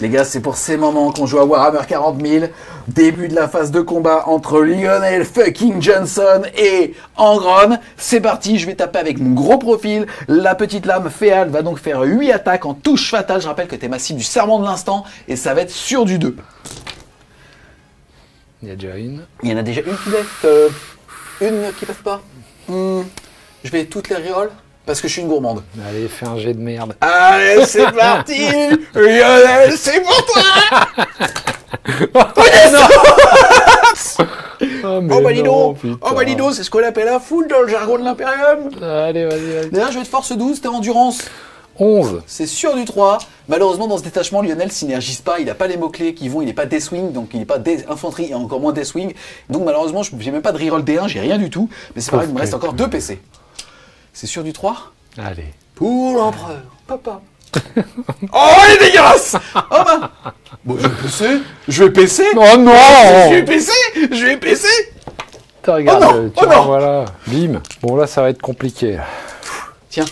Les gars, c'est pour ces moments qu'on joue à Warhammer 40 000. Début de la phase de combat entre Lionel fucking Johnson et Angron. C'est parti, je vais taper avec mon gros profil. La petite lame Féal va donc faire 8 attaques en touche fatale. Je rappelle que t'es ma cible du serment de l'instant et ça va être sur du 2. Il y a déjà une. Il y en a déjà une qui lève, une qui passe pas. Je vais toutes les reroll parce que je suis une gourmande. Allez, fais un jet de merde. Allez, c'est parti. Lionel, c'est pour toi. Oh, mais Oh bah dis non, donc, putain. oh bah dis donc, c'est ce qu'on appelle un full dans le jargon de l'Imperium. Allez, vas-y. D'ailleurs, je vais de force 12, t'es endurance. 11. C'est sur du 3. Malheureusement, dans ce détachement, Lionel synergise pas, il a pas les mots-clés qui vont, il est pas Deathwing, donc il est pas infanterie et encore moins Deathwing. Donc malheureusement, j'ai même pas de reroll D1, j'ai rien du tout. Mais c'est pareil, il me reste encore 2 PC. C'est sur du 3 Allez. pour l'empereur, papa. Oh, il est dégueulasse. Oh bah. Bon, je vais PC. Oh non Je vais PC. Je vais PC. Regarde, Oh non, tiens, oh non. voilà. Bim. Bon, là, ça va être compliqué. Tiens.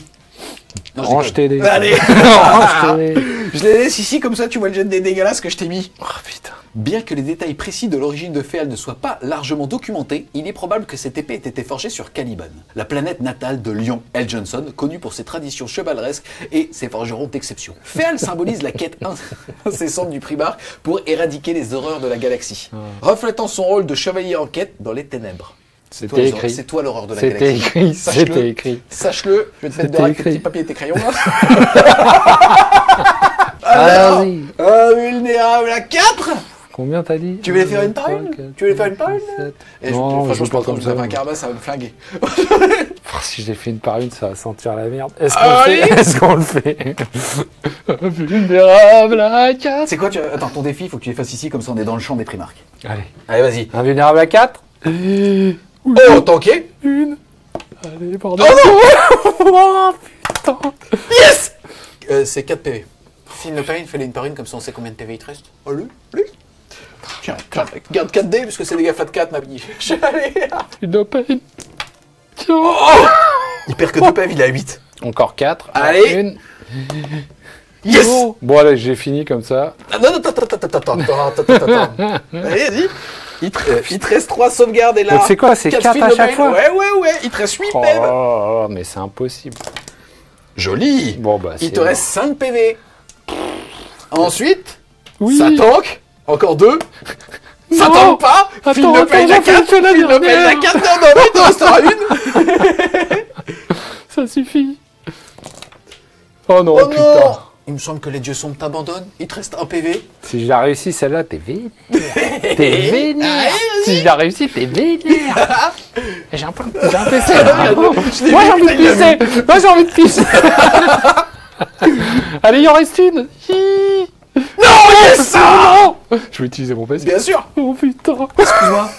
Non, je Range déconne. TD. Allez. Range télé. Je les laisse ici, comme ça tu vois le jet des dégueulasses que je t'ai mis. Oh putain. Bien que les détails précis de l'origine de Féal ne soient pas largement documentés, il est probable que cette épée ait été forgée sur Caliban, la planète natale de Lion L. Johnson, connue pour ses traditions chevaleresques et ses forgerons d'exception. Féal symbolise la quête incessante du Primarque pour éradiquer les horreurs de la galaxie, reflétant son rôle de chevalier en quête dans les ténèbres. C'est toi, C'était écrit. c'est toi l'horreur de la C'était galaxie. écrit. Sache-le. C'était écrit. Sache-le, je vais te mettre C'était dehors avec tes écrit. petits papiers et tes crayons là. Alors, Vas-y. invulnérable à 4. Combien t'as dit? Tu veux les faire une par Trois, une quatre, Tu veux les faire une par une sept. Et Non, franchement, je veux pas comme je tape ça. un karma, ça va me flinguer. Oh, si je l'ai fait une par une, ça va sentir la merde. Est-ce qu'on Allez. le fait? Est-ce qu'on le fait? Vulnérable à 4. C'est quoi Attends, ton défi, il faut que tu les fasses ici, comme ça on est dans le champ des primarques. Allez. Allez, vas-y. Invulnérable à 4. Oh, tanké. Une. Allez, bordel. Oh non. Oh putain. Yes. C'est 4 PV. Phil Le Pen, fais-les une par une, comme ça on sait combien de PV il te reste. Allez, allez. Tiens, garde 4D, parce que c'est des gars fat 4, ma vie. Allez. Phil Le Pen. Tiens. Il perd que 2 PV, il a 8. Encore 4. Allez. Une. Yes. Oh. Bon, allez, j'ai fini comme ça. Ah, non, attends. Allez, vas-y. Il te reste 3 sauvegardes et là. Donc c'est quoi, c'est 4 à chaque fois? Ouais. Il te reste 8 PV. Oh, mais c'est impossible. Joli. Bon, bah, il te reste 5 PV. Ensuite, Oui. ça tank. Encore 2. Ça tank pas. Phil Le Pen à 4. Phil Le Pen à 4. Non, il te restera une. Ça suffit. Oh non, Oh putain. non. Il me semble que les dieux sombres t'abandonnent. Il te reste un PV. Si je la réussis, celle-là, t'es vénère. T'es vénère. Si je la réussis, t'es vénère. J'ai un PC. Moi, j'ai envie de pisser. Moi, j'ai envie de pisser. Allez, il en reste une. Non, yes, ça. Je vais utiliser mon PC. Bien sûr. Oh putain. Excuse-moi.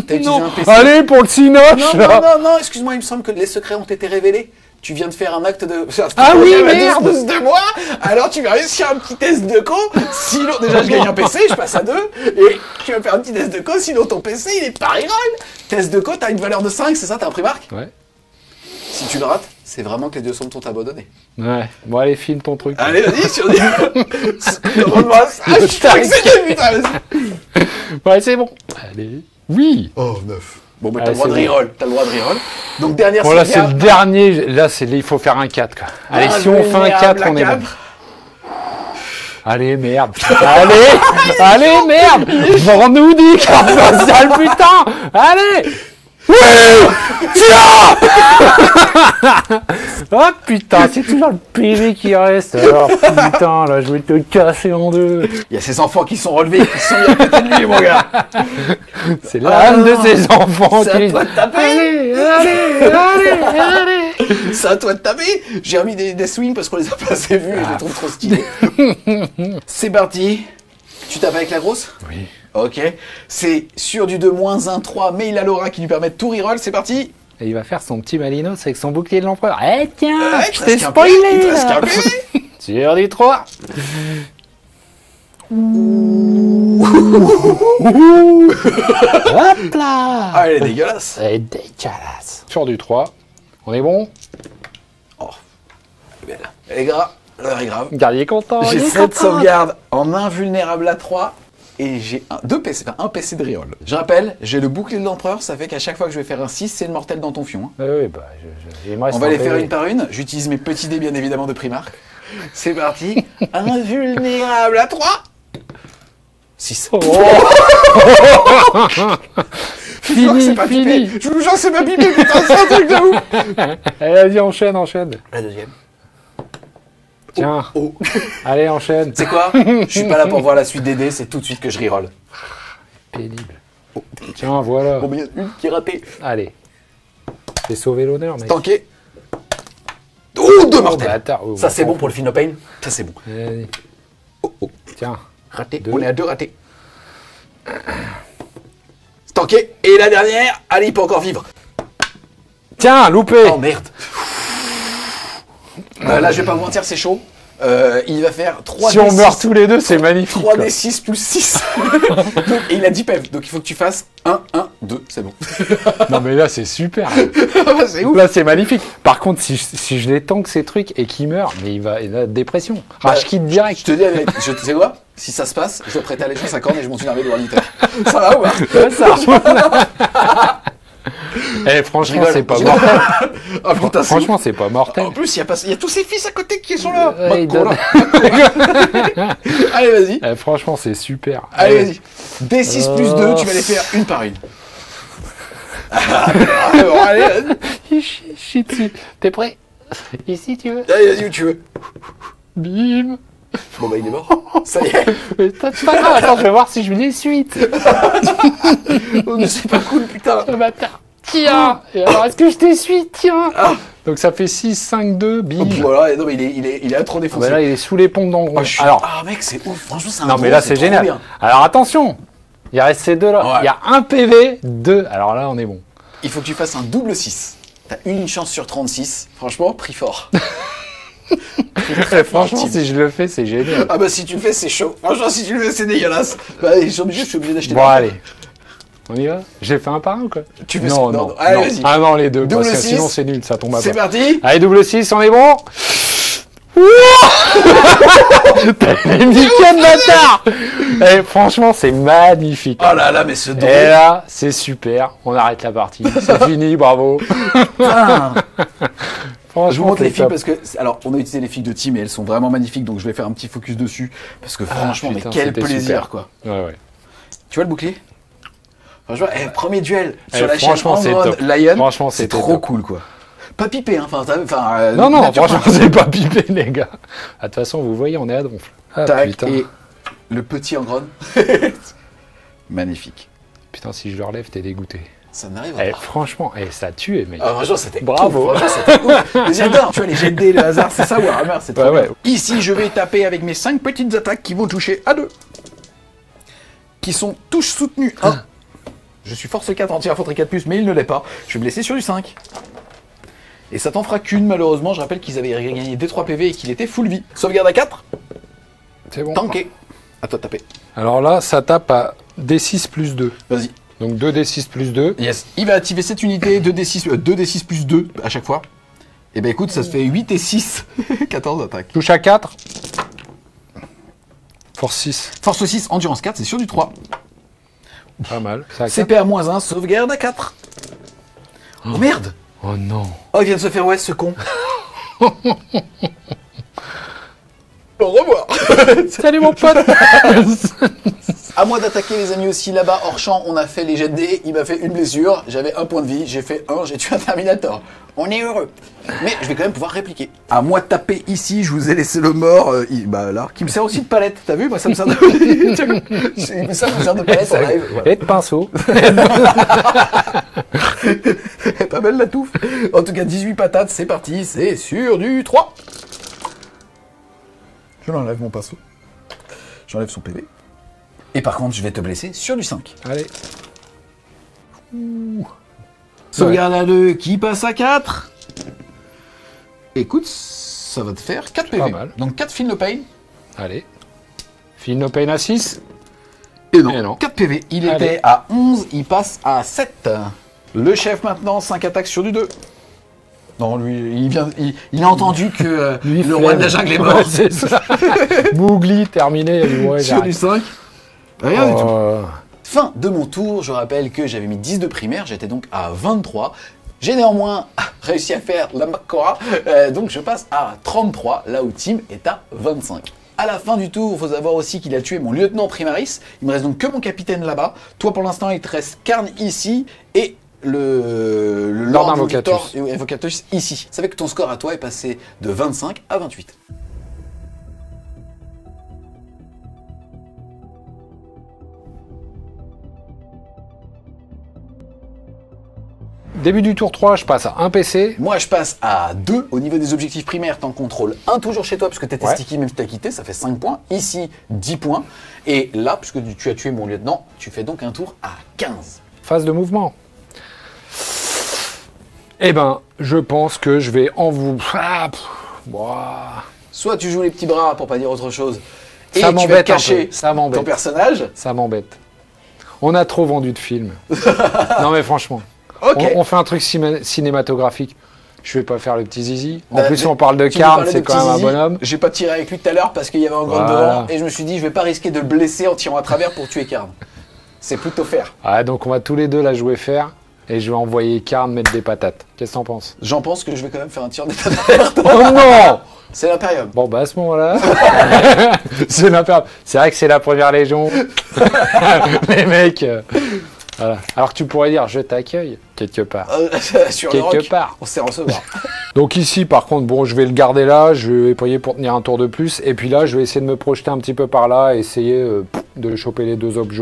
T'as utilisé un PC. Allez, pour le cinoche. Non, excuse-moi, il me semble que les secrets ont été révélés. Tu viens de faire un acte de... Ah oui, merde merde. de moi. Alors tu vas réussir un petit test de con. Sinon, déjà, je gagne un PC, je passe à 2. Et tu vas faire un petit test de con, sinon ton PC, il est pas reroll. Test de con, t'as une valeur de 5, c'est ça? T'as un primarque? Ouais. Si tu le rates, c'est vraiment que les dieux sombres t'ont abandonné. Ouais. Bon, allez, filme ton truc. Allez, vas-y, sur des... Demande-moi ça. Ah, je suis excité, putain, vas-y. Ouais, c'est bon. Allez. Oui. Oh, 9. Bon, bah, t'as Allez, le droit de c'est bon. reroll. T'as le droit de reroll. Donc, dernière Bon, là, c'est sauvegarde. le dernier. Là, il faut faire un 4, quoi. Allez, si on fait un 4, on est bon. Allez, merde. Allez, merde. Vends-nous dit carte spatiale, putain. Allez. Oui. Tiens. Oh, putain, c'est toujours le PV qui reste. Alors, putain, là, je vais te casser en deux. Il y a ces enfants qui sont relevés, qui sont mis à côté de lui, mon gars. C'est l'âme de ces enfants C'est à qui... toi de taper. Allez. C'est à toi de taper. J'ai remis des swings parce qu'on les a pas assez vus et je les trouve trop stylés. C'est parti. Tu tapes avec la grosse? Oui. Ok. C'est sur du 2-1-3, mais il a l'aura qui lui permet de tout reroll. C'est parti. Et il va faire son petit Malinos avec son bouclier de l'empereur. Eh tiens, Ouais, je il t'ai reste qu'un PV, il spoilé te reste là. qu'un PV. Sur du 3. Hop là. Ah, elle est dégueulasse. C'est dégueulasse. Sur du 3. On est bon? Oh. Elle est belle. Elle est grave. Elle est grave. Gardier content. J'ai il est 7 content. sauvegardes en invulnérable à 3 et j'ai un PC de reroll. Je rappelle, j'ai le bouclier de l'empereur, ça fait qu'à chaque fois que je vais faire un 6, c'est le mortel dans ton fion. Hein. Oui, bah, il me reste On va un les faire PV. une par une. J'utilise mes petits dés bien évidemment de Primark. C'est parti. Invulnérable à 3. 6. Oh. Je vous jure que c'est pas fini. pipé. Je vous jure que c'est pas pipé, putain, c'est un truc de ouf. Allez, vas-y, enchaîne. La deuxième. Tiens, Oh. allez, enchaîne. C'est quoi? Je suis pas là pour voir la suite des dés, c'est tout de suite que je reroll. Pénible. Tiens, voilà. Bon, mais il y en a une qui est ratée. Allez. J'ai sauvé l'honneur, mec. Tanké. Oh, 2 mortels. bâtard. Oh, Ça, c'est bon. bon pour le Phil Le Pen. Ça, c'est bon. Vas-y. Oh. Tiens. Raté. Deux. On est à 2 ratés. Tanké. Et la dernière. Allez, il peut encore vivre. Tiens, loupé. Oh merde. Là, je vais pas vous mentir, c'est chaud. Il va faire 3 Si on meurt tous les deux, c'est magnifique. 3 quoi. des 6 plus 6. Donc, et il a 10 PEV. Donc il faut que tu fasses 1, 1, 2. C'est bon. Non, mais là, c'est super. C'est ouf. Là, c'est magnifique. Par contre, si je les tank ces trucs et qu'il meurt, mais il a dépression. Ah, je quitte direct. Je te dis, tu sais quoi? Si ça se passe, je prête allégeance à corne et je monte une armée de Warlitter. Ça va ou pas? Ouais, ça. Eh, franchement, rigole, c'est pas je mortel. Ah putain, c'est Franchement, c'est pas mortel. En plus, il y a tous ses fils à côté qui sont là. Ouais, il donne- Allez, vas-y. Eh, franchement, c'est super. Allez, vas-y. D6 plus 2, tu vas les faire une par une. Bon, allez, vas-y. Il chie dessus. T'es prêt? Ici, tu veux? Allez, vas-y où tu veux. Bim. Bon, bah, il est mort. Ça y est. Mais c'est pas grave, attends, je vais voir si je mets les suites. Oh, mais c'est pas cool, putain. Le bâtard. Tiens. Et alors, est-ce que je t'essuie? Tiens. Donc, ça fait 6, 5, 2, bim. Voilà, non, mais il est trop défoncé. Bah là, il est sous les pompes d'Angron. Alors, Alors, mec, c'est ouf. Franchement, c'est un non, mais gros, là, c'est trop génial. bien. Alors, attention. Il reste ces deux-là. Ouais. Il y a un PV, 2. Alors là, on est bon. Il faut que tu fasses un double 6. T'as une chance sur 36. Franchement, pris fort. Franchement, si je le fais, c'est génial. Ah bah si tu le fais, c'est chaud. Franchement, si tu le fais, c'est dégueulasse. Bah, je suis obligé d'acheter Bon, allez. On y va? J'ai fait un par un ou quoi? Tu fais non, ça. non, Allez, non. vas-y. Ah non, les deux, Double parce que 6. sinon c'est nul, ça tombe à C'est plat. parti. Allez, double 6, on est bon? T'as une niquette, bâtard! Eh, franchement, c'est magnifique. Oh là là, mais ce drôle. Et là, c'est super. On arrête la partie. C'est fini, bravo. Putain. Franchement, Je vous montre c'est les figues top. parce que, alors, on a utilisé les figues de team et elles sont vraiment magnifiques, donc je vais faire un petit focus dessus parce que franchement, putain, mais quel c'était plaisir, super. quoi. Ouais, ouais. Tu vois le bouclier? Franchement, premier duel Eh, sur la chaîne franchement, c'est Andron top. Lion. Franchement, c'est c'était trop top. cool, quoi. Pas pipé, hein. Non, non, nature franchement, c'est pas pipé, les gars. Ah, de toute façon, vous voyez, on est à donf. Ah, Tac, putain. et le petit Angron. Magnifique. Putain, si je le relève, t'es dégoûté. Ça n'arrive Eh, pas. franchement, ça tué, mec. Ah, franchement, c'était Bravo. ouf. Franchement, c'était ouf. Mais j'adore, tu vois, les jets de dés, le hasard, c'est ça, Warhammer, c'est trop Ouais, bien. ouais. Ici, je vais taper avec mes 5 petites attaques qui vont toucher à 2. Qui sont tous soutenues 1. Je suis force 4 anti-infanterie 4+, mais il ne l'est pas. Je vais me laisser sur du 5. Et ça t'en fera qu'une, malheureusement. Je rappelle qu'ils avaient gagné des 3 PV et qu'il était full vie. Sauvegarde à 4. C'est bon. Tanké. À toi de taper. Alors là, ça tape à D6 plus 2. Vas-y. Donc 2D6 plus 2. Yes. Il va activer cette unité, 2D6 plus 2 à chaque fois. Et ben écoute, ça se fait 8 et 6. 14 attaques. Touche à 4. Force 6. Force 6, endurance 4, c'est sur du 3. Pas mal. Ça à 4. CP à moins 1, sauvegarde à 4. Oh merde! Oh non. Oh, il vient de se faire ce con. Au revoir. Salut mon pote. À moi d'attaquer les amis aussi là-bas hors champ, on a fait les jets de dés, il m'a fait une blessure, j'avais un point de vie, j'ai fait 1, j'ai tué un Terminator. On est heureux. Mais je vais quand même pouvoir répliquer. À moi de taper ici, je vous ai laissé le mort, bah là, qui me sert aussi de palette, t'as vu? Moi ça me sert de... ça me sert de palette en live. Voilà. Et de pinceau. Pas belle la touffe. En tout cas, 18 patates, c'est parti, c'est sur du 3. Je l'enlève mon pinceau. J'enlève son PV. Et par contre, je vais te blesser sur du 5. Allez. Sauvegarde à 2 qui passe à 4. Écoute, ça va te faire 4 PV. Pas mal. Donc 4 feel no pain. Allez. Feel no pain à 6. Et non, Et non. 4 PV. Il Allez. était à 11, il passe à 7. Le chef maintenant, 5 attaques sur du 2. Non, lui, il a entendu que Lui, le roi de la jungle est mort. Ouais, c'est ça. Bougli, terminé. Il dit, ouais, Sur du j'arrête. 5. Rien du tout. Oh. Fin de mon tour, je rappelle que j'avais mis 10 de primaire, j'étais donc à 23. J'ai néanmoins réussi à faire la Makora, donc je passe à 33, là où Tim est à 25. À la fin du tour, il faut savoir aussi qu'il a tué mon lieutenant primaris. Il me reste donc que mon capitaine là-bas. Toi, pour l'instant, il te reste Karn ici et le Lord Invocatus ici. Ça fait que ton score à toi est passé de 25 à 28. Début du tour 3, je passe à 1 PC. Moi, je passe à 2 au niveau des objectifs primaires. T'en contrôles un toujours chez toi, puisque t'étais Ouais. sticky, même si t'as quitté, ça fait 5 points. Ici, 10 points. Et là, puisque tu as tué mon lieutenant, tu fais donc un tour à 15. Phase de mouvement. Eh ben, je pense que je vais en vous... Ah, pff, ouah. Soit tu joues les petits bras, pour pas dire autre chose, et Ça tu vas m'embête un cacher peu, ça m'embête. ton personnage. Ça m'embête. On a trop vendu de films. Non mais franchement. Ok. On fait un truc cinématographique. Je vais pas faire le petit zizi. En Bah, plus, on parle de tu me Karn, parlais c'est de quand même un petit bonhomme. zizi. J'ai pas tiré avec lui tout à l'heure parce qu'il y avait un grand Voilà. devant, et je me suis dit, je vais pas risquer de le blesser en tirant à travers pour tuer Karn. C'est plutôt faire. Ouais, donc on va tous les deux la jouer faire. Et je vais envoyer Karn mettre des patates. Qu'est-ce que t'en penses? J'en pense que je vais quand même faire un tir d'état d'alerte. Oh non! C'est l'impérium. Bon, bah à ce moment-là, c'est l'impérial. C'est vrai que c'est la première légion. Les mecs. Voilà. Alors tu pourrais dire, je t'accueille, quelque part. Sur le Quelque roc, part. on sait recevoir. Donc ici, par contre, bon, je vais le garder là, je vais payer pour tenir un tour de plus, et puis là, je vais essayer de me projeter un petit peu par là, et essayer de choper les deux objets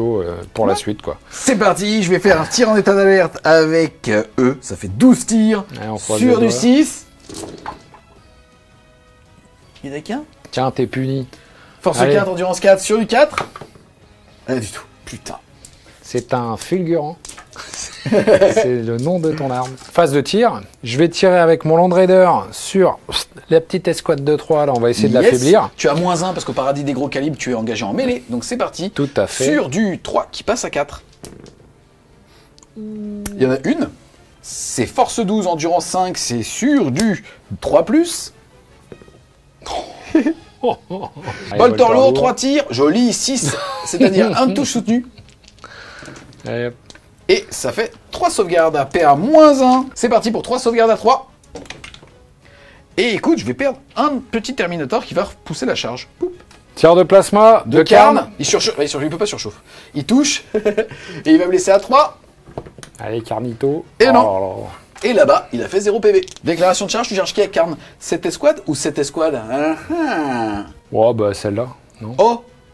pour la suite, quoi. C'est parti, je vais faire un tir en état d'alerte avec eux. Ça fait 12 tirs Allez, on croise sur les du doigts. 6. Il y en a qu'un. Tiens, t'es puni. Force Allez. 4, endurance 4 sur du 4. Rien du tout. Putain. C'est un fulgurant. C'est le nom de ton arme. Phase de tir. Je vais tirer avec mon Land Raider sur la petite escouade de 3. Là, on va essayer de l'affaiblir. Tu as -1 parce qu'au paradis des gros calibres, tu es engagé en mêlée. Donc c'est parti. Tout à fait. Sur du 3 qui passe à 4. Il y en a une. C'est force 12, endurance 5. C'est sur du 3+. Bolter lourd, 3 tirs. Joli, 6. C'est-à-dire un touche soutenu. Allez, hop. Et ça fait 3 sauvegardes à PA -1. C'est parti pour 3 sauvegardes à 3. Et écoute, je vais perdre un petit Terminator qui va repousser la charge. Poup. Tir de plasma de Karn. Il surchauffe. Il peut pas surchauffe. Il touche. Et il va me laisser à 3. Allez, Carnito. Et non. Là là. Et là-bas, il a fait 0 PV. Déclaration de charge, tu charges qui avec Karn? Cette escouade ou cette escouade? Oh, bah celle-là. Non.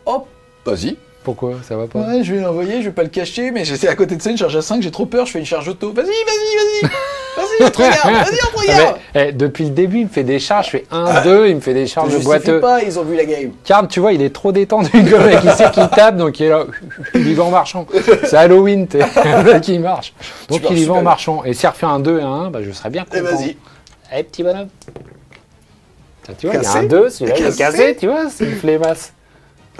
Oh, vas-y. Pourquoi? Ça va pas? Ouais, je vais l'envoyer, je vais pas le cacher, mais j'étais à côté de ça, une charge à 5, j'ai trop peur, je fais une charge auto. Vas-y. Vas-y, on te regarde. Vas-y, on te regarde. Mais, depuis le début, il me fait des charges, je fais 1, 2, il me fait des charges de boiteux. Pas, ils ont vu la game. Karn, tu vois, il est trop détendu, le mec, il sait qu'il tape, donc il est là, il y va en marchant. C'est Halloween, t'es le mec qui marche. Donc il y va en marchant. Et s'il refait un 2 et un 1, bah, je serais bien content. Et vas-y. Allez, petit bonhomme. Ça, tu vois, il y a Cassé. un 2, celui-là, il est cassé, tu vois, c'est une flémasse.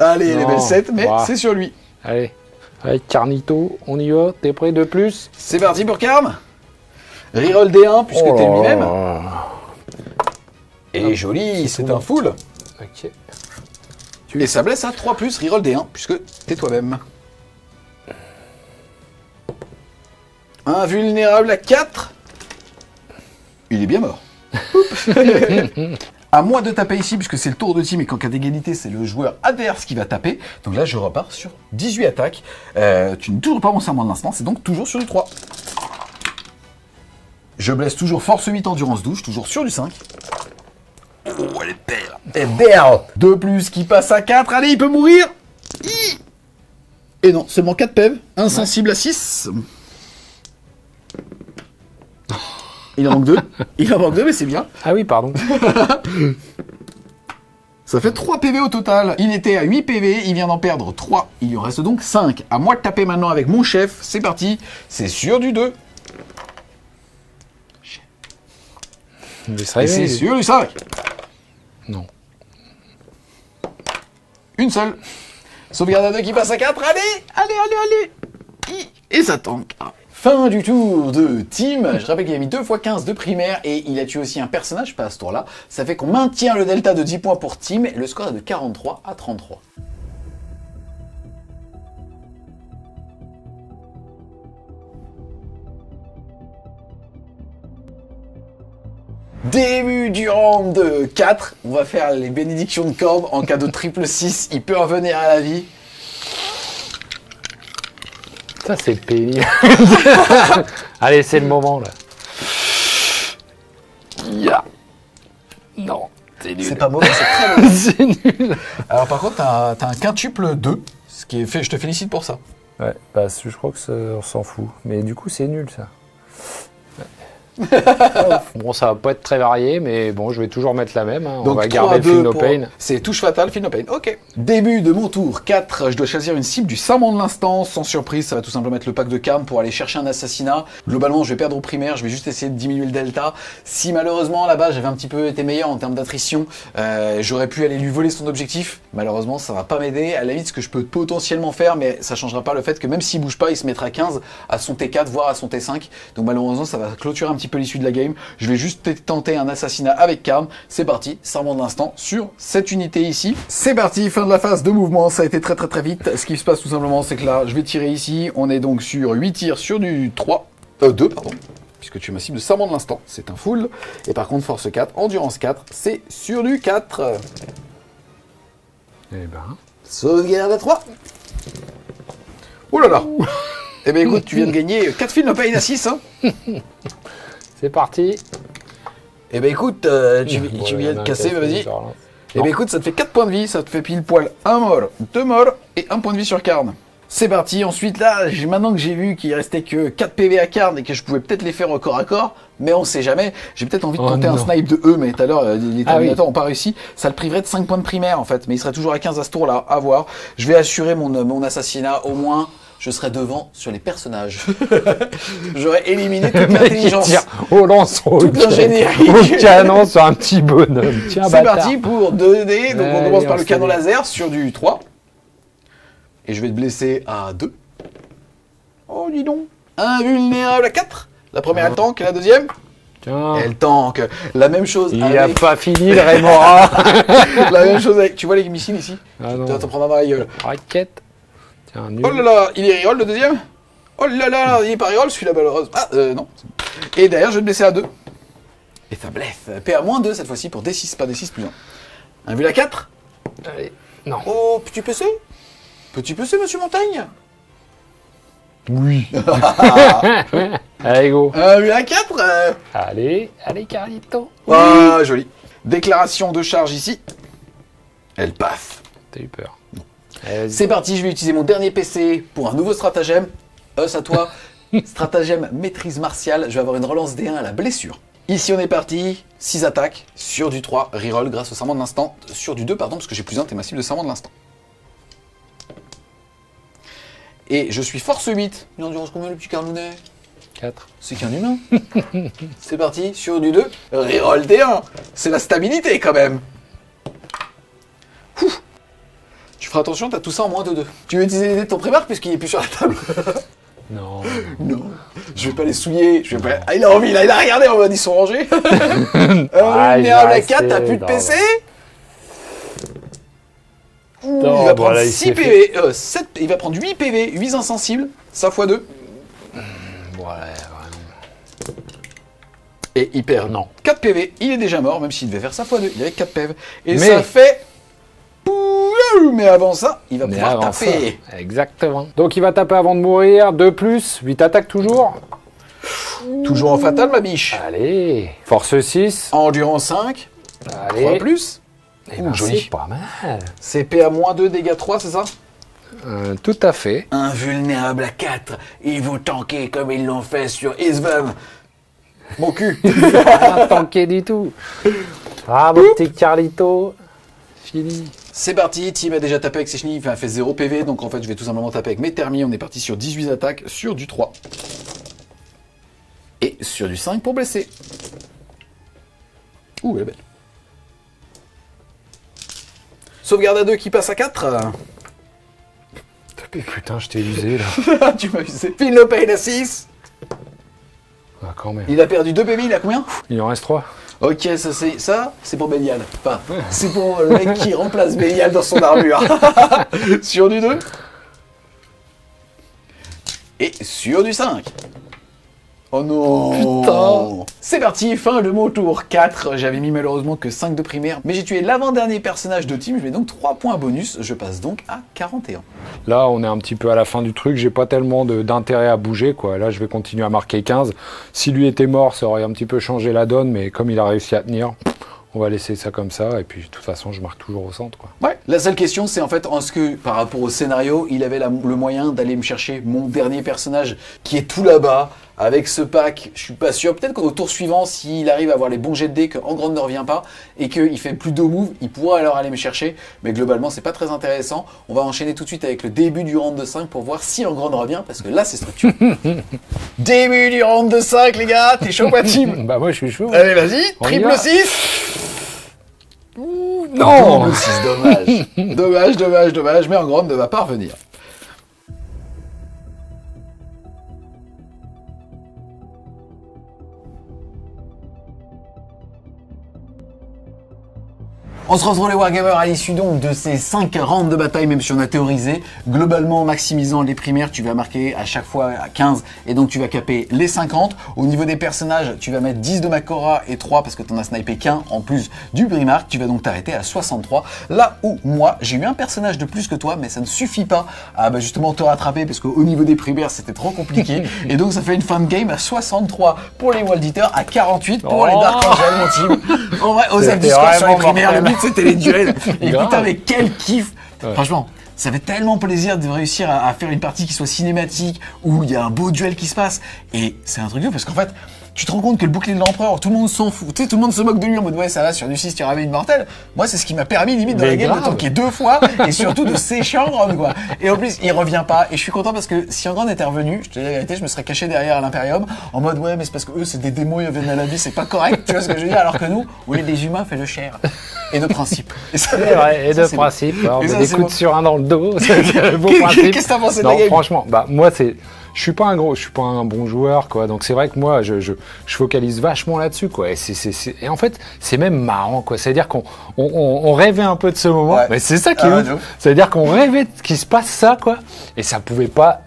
Allez, Non. level 7, mais Ouah. c'est sur lui. Allez, avec Carnito, on y va, t'es prêt de plus? C'est parti pour Karn. Reroll D1, puisque Oh t'es là lui-même. là. Et joli, c'est tout un bon. full. Ok. Et ça blesse à 3+, reroll D1, puisque t'es toi-même. Invulnérable à 4. Il est bien mort. À moi de taper ici, puisque c'est le tour de team et qu'en cas d'égalité, c'est le joueur adverse qui va taper. Donc là, je repars sur 18 attaques. Tu n'es toujours pas mon serment de l'instant, c'est donc toujours sur du 3. Je blesse toujours force 8, endurance 12, toujours sur du 5. Oh, elle est belle. Elle est belle. 2+ qui passe à 4. Allez, il peut mourir. Et non, seulement 4 PEV. Insensible à 6. Il en manque 2. Il en manque 2, mais c'est bien. Ah oui, pardon. Ça fait 3 PV au total. Il était à 8 PV, il vient d'en perdre 3. Il lui en reste donc 5. À moi de taper maintenant avec mon chef. C'est parti. C'est sur du 2. Il serait Et c'est réveillé. sur du 5. Non. Une seule. Sauvegarde à 2 qui passe à 4. Allez. Et ça tank. Fin du tour de team. Je rappelle qu'il a mis 2 x 15 de primaire et il a tué aussi un personnage, pas à ce tour-là. Ça fait qu'on maintient le delta de 10 points pour team. Le score est de 43 à 33. Début du round 4. On va faire les bénédictions de Korn. En cas de triple 6, il peut revenir à la vie. Ça, c'est pénible. Allez, c'est le moment, là. Ya. Non, c'est nul. C'est pas mauvais, c'est très mauvais. C'est nul. Alors par contre, t'as un quintuple 2, ce qui est fait, je te félicite pour ça. Ouais, bah, je crois que on s'en fout. Mais du coup, c'est nul, ça. Bon, ça va pas être très varié, mais bon, je vais toujours mettre la même. Hein. On va garder le Feel No Pain. C'est touche fatale, Feel No Pain. Ok. Début de mon tour 4. Je dois choisir une cible du serment de l'instant. Sans surprise, ça va tout simplement être le pack de Karn pour aller chercher un assassinat. Globalement, je vais perdre au primaire. Je vais juste essayer de diminuer le delta. Si malheureusement, là-bas, j'avais un petit peu été meilleur en termes d'attrition, j'aurais pu aller lui voler son objectif. Malheureusement, ça va pas m'aider. À la limite, ce que je peux potentiellement faire, mais ça changera pas le fait que même s'il bouge pas, il se mettra à 15 à son T4, voire à son T5. Donc malheureusement, ça va clôturer un petit peu l'issue de la game. Je vais juste tenter un assassinat avec Karn. C'est parti, serment de l'instant sur cette unité ici. C'est parti, fin de la phase de mouvement. Ça a été très vite. Ce qui se passe tout simplement, c'est que là, je vais tirer ici. On est donc sur 8 tirs sur du 2, pardon. Puisque tu es ma cible de serment de l'instant. C'est un full. Et par contre, force 4, endurance 4, c'est sur du 4. Eh ben. Sauvegarde à 3. Oh là là. Eh ben écoute, tu viens de gagner 4 Feel No Pain à 6, hein. C'est parti. Eh ben écoute, tu viens de casser, vas-y. Non. Eh ben écoute, ça te fait 4 points de vie, ça te fait pile poil 1 mort, 2 morts et 1 point de vie sur Karn. C'est parti, ensuite là, maintenant que j'ai vu qu'il restait que 4 PV à Karn et que je pouvais peut-être les faire au corps à corps, mais on sait jamais, j'ai peut-être envie de tenter un snipe de eux, mais tout à l'heure, les Terminators n'ont pas réussi, ça le priverait de 5 points de primaire en fait, mais il serait toujours à 15 à ce tour-là, à voir. Je vais assurer mon assassinat au moins je serais devant sur les personnages. J'aurais éliminé toute l'intelligence. Tire au lance Toute l'ingénierie. au canon sur un petit bonhomme. Tiens, C'est bâtard. parti pour 2 dés. Donc on Allez, commence par on le se canon dit. laser sur du 3. Et je vais te blesser à 2. Oh, dis donc. Invulnérable à 4. La première, elle tank. Et la deuxième, Tiens. elle tank. La même chose Il avec... a pas fini le Rémora. La même chose avec... Tu vois les missiles ici? Ah Tu non. vas t'en prendre un dans la gueule. Raquette. Tiens, nul. Oh là là, il est reroll le deuxième. Oh là là, il est pas reroll celui-là malheureusement. Ah non. Et derrière je vais te blesser à 2. Et ça blesse. PA-2 cette fois-ci pour D6, pas D6 plus 1. Un vu la 4. Allez. Non. Oh, petit PC. Petit PC, monsieur Montagne. Oui. Allez, go. Un vu la 4. Allez, Carlito. Ah, joli. Déclaration de charge ici. Elle passe. T'as eu peur. Allez, vas-y. C'est parti, je vais utiliser mon dernier PC pour un nouveau stratagème. À toi. Stratagème maîtrise martiale. Je vais avoir une relance D1 à la blessure. Ici, on est parti. 6 attaques sur du 3. Reroll grâce au serment de l'instant. Sur du 2, pardon, parce que j'ai plus 1, t'es ma cible de serment de l'instant. Et je suis force 8. Il endurance combien le petit Carlounet? 4. C'est qu'un humain. C'est parti, sur du 2. Reroll D1. C'est la stabilité quand même. Ouh. Tu feras attention, t'as tout ça en moins de 2. Tu veux utiliser les dés de ton primarque puisqu'il est plus sur la table? Non. Non, je vais pas les souiller. Je vais pas... Ah, il a envie, là, il a regardé en mode ils sont rangés. Ah, Vulnérable il à va 4, t'as rester plus de dans PC? Ouh, Non, il va bon, prendre là, il 6 s'est PV, 7, il va prendre 8 PV, 8 insensibles, ça x 2. Voilà, Et il perd Non. 4 PV, il est déjà mort, même s'il devait faire ça x 2, il avait 4 PV. Et Mais- ça fait... Mais avant ça, il va Mais pouvoir avant taper. ça, exactement. Donc il va taper avant de mourir. 2 plus, 8 attaques toujours. Toujours en fatal, ma biche. Allez. Force 6. Endurance 5, 3 Allez. plus. Eh ben, joli. c'est pas mal. C'est PA-2, dégâts 3, c'est ça? Tout à fait. Invulnérable à 4, ils vont tanker comme ils l'ont fait sur Isvam. Mon cul. Pas tanké du tout. Ah, mon petit Carlito. Fini. C'est parti, Tim a déjà tapé avec ses chenilles, il a fait 0 PV, donc en fait je vais tout simplement taper avec mes thermis, on est parti sur 18 attaques, sur du 3. Et sur du 5 pour blesser. Ouh, elle est belle. Sauvegarde à 2 qui passe à 4. Putain, je t'ai usé là. Tu m'as usé. Phil le paye à 6. Ah, quand même. Il a perdu 2 PV, il a combien? Il en reste 3. Ok, ça c'est pour Bélial. Enfin, c'est pour le mec qui remplace Bélial dans son armure. Sur du 2. Et sur du 5. Oh non. Putain. C'est parti, fin de mon tour 4. J'avais mis malheureusement que 5 de primaire, mais j'ai tué l'avant-dernier personnage de team. Je mets donc 3 points bonus. Je passe donc à 41. Là, on est un petit peu à la fin du truc. J'ai pas tellement d'intérêt à bouger, quoi. Là, je vais continuer à marquer 15. Si lui était mort, ça aurait un petit peu changé la donne, mais comme il a réussi à tenir, on va laisser ça comme ça. Et puis, de toute façon, je marque toujours au centre, quoi. Ouais. La seule question, c'est en fait, est-ce que par rapport au scénario, il avait le moyen d'aller me chercher mon dernier personnage qui est tout là-bas. Avec ce pack, je suis pas sûr. Peut-être qu'au tour suivant, s'il arrive à avoir les bons jets de dés, qu'Engrande ne revient pas et qu'il fait plus de moves, il pourra alors aller me chercher. Mais globalement, c'est pas très intéressant. On va enchaîner tout de suite avec le début du round de 5 pour voir si Engrande revient, parce que là, c'est structuré. Début du round de 5, les gars. T'es chaud, pas team? Bah, moi, je suis chaud. Allez, vas-y. On y Triple va. 6. Non. Double 6, dommage. dommage, mais Engrande ne va pas revenir. On se retrouve les Wargamers à l'issue donc de ces 5 rounds de bataille, même si on a théorisé. Globalement, en maximisant les primaires, tu vas marquer à chaque fois à 15 et donc tu vas caper les 50. Au niveau des personnages, tu vas mettre 10 de Makora et 3 parce que tu en as snipé qu'un en plus du primarque. Tu vas donc t'arrêter à 63. Là où moi, j'ai eu un personnage de plus que toi, mais ça ne suffit pas à justement te rattraper parce qu'au niveau des primaires, c'était trop compliqué. Et donc ça fait une fin de game à 63 pour les World Eaters, à 48 pour les Dark Angels, mon team. En vrai, aux C'était Discord sur les vraiment primaires, le mortel. but c'était les duels. Et Grave. putain, mais quel kiff! Ouais. Franchement, ça fait tellement plaisir de réussir à faire une partie qui soit cinématique, où il y a un beau duel qui se passe. Et c'est un truc de ouf, parce qu'en fait, tu te rends compte que le bouclier de l'empereur, tout le monde s'en fout, tu sais, tout le monde se moque de lui en mode ouais, ça va, sur du 6, tu ramènes une mortelle. Moi, c'est ce qui m'a permis limite de Mais la game de grave. tanker 2 fois et surtout de sécher Angron, quoi. Et en plus, il revient pas. Et je suis content parce que si Angron était revenu, je te dis la vérité, je me serais caché derrière l'Imperium en mode ouais, mais c'est parce que eux, c'est des démons, ils viennent à la vie, c'est pas correct, tu vois ce que je veux dire, alors que nous, oui, les humains, fait le cher. Et de principe. Et ça, C'est vrai, et ça, de c'est principe, on Et met ça, des c'est coups bon. de sur un dans le dos, c'est le beau principe. Qu'est-ce que t'as pensé de Non, la game? franchement, bah moi je suis pas un bon joueur, quoi. Donc c'est vrai que moi je focalise vachement là-dessus, quoi. Et en fait c'est même marrant, quoi. C'est-à-dire qu'on rêvait un peu de ce moment, Ouais. mais c'est ça qui Ah, est ouais, ouf. de ouf. C'est-à-dire qu'on rêvait qu'il se passe ça, quoi. Et ça pouvait pas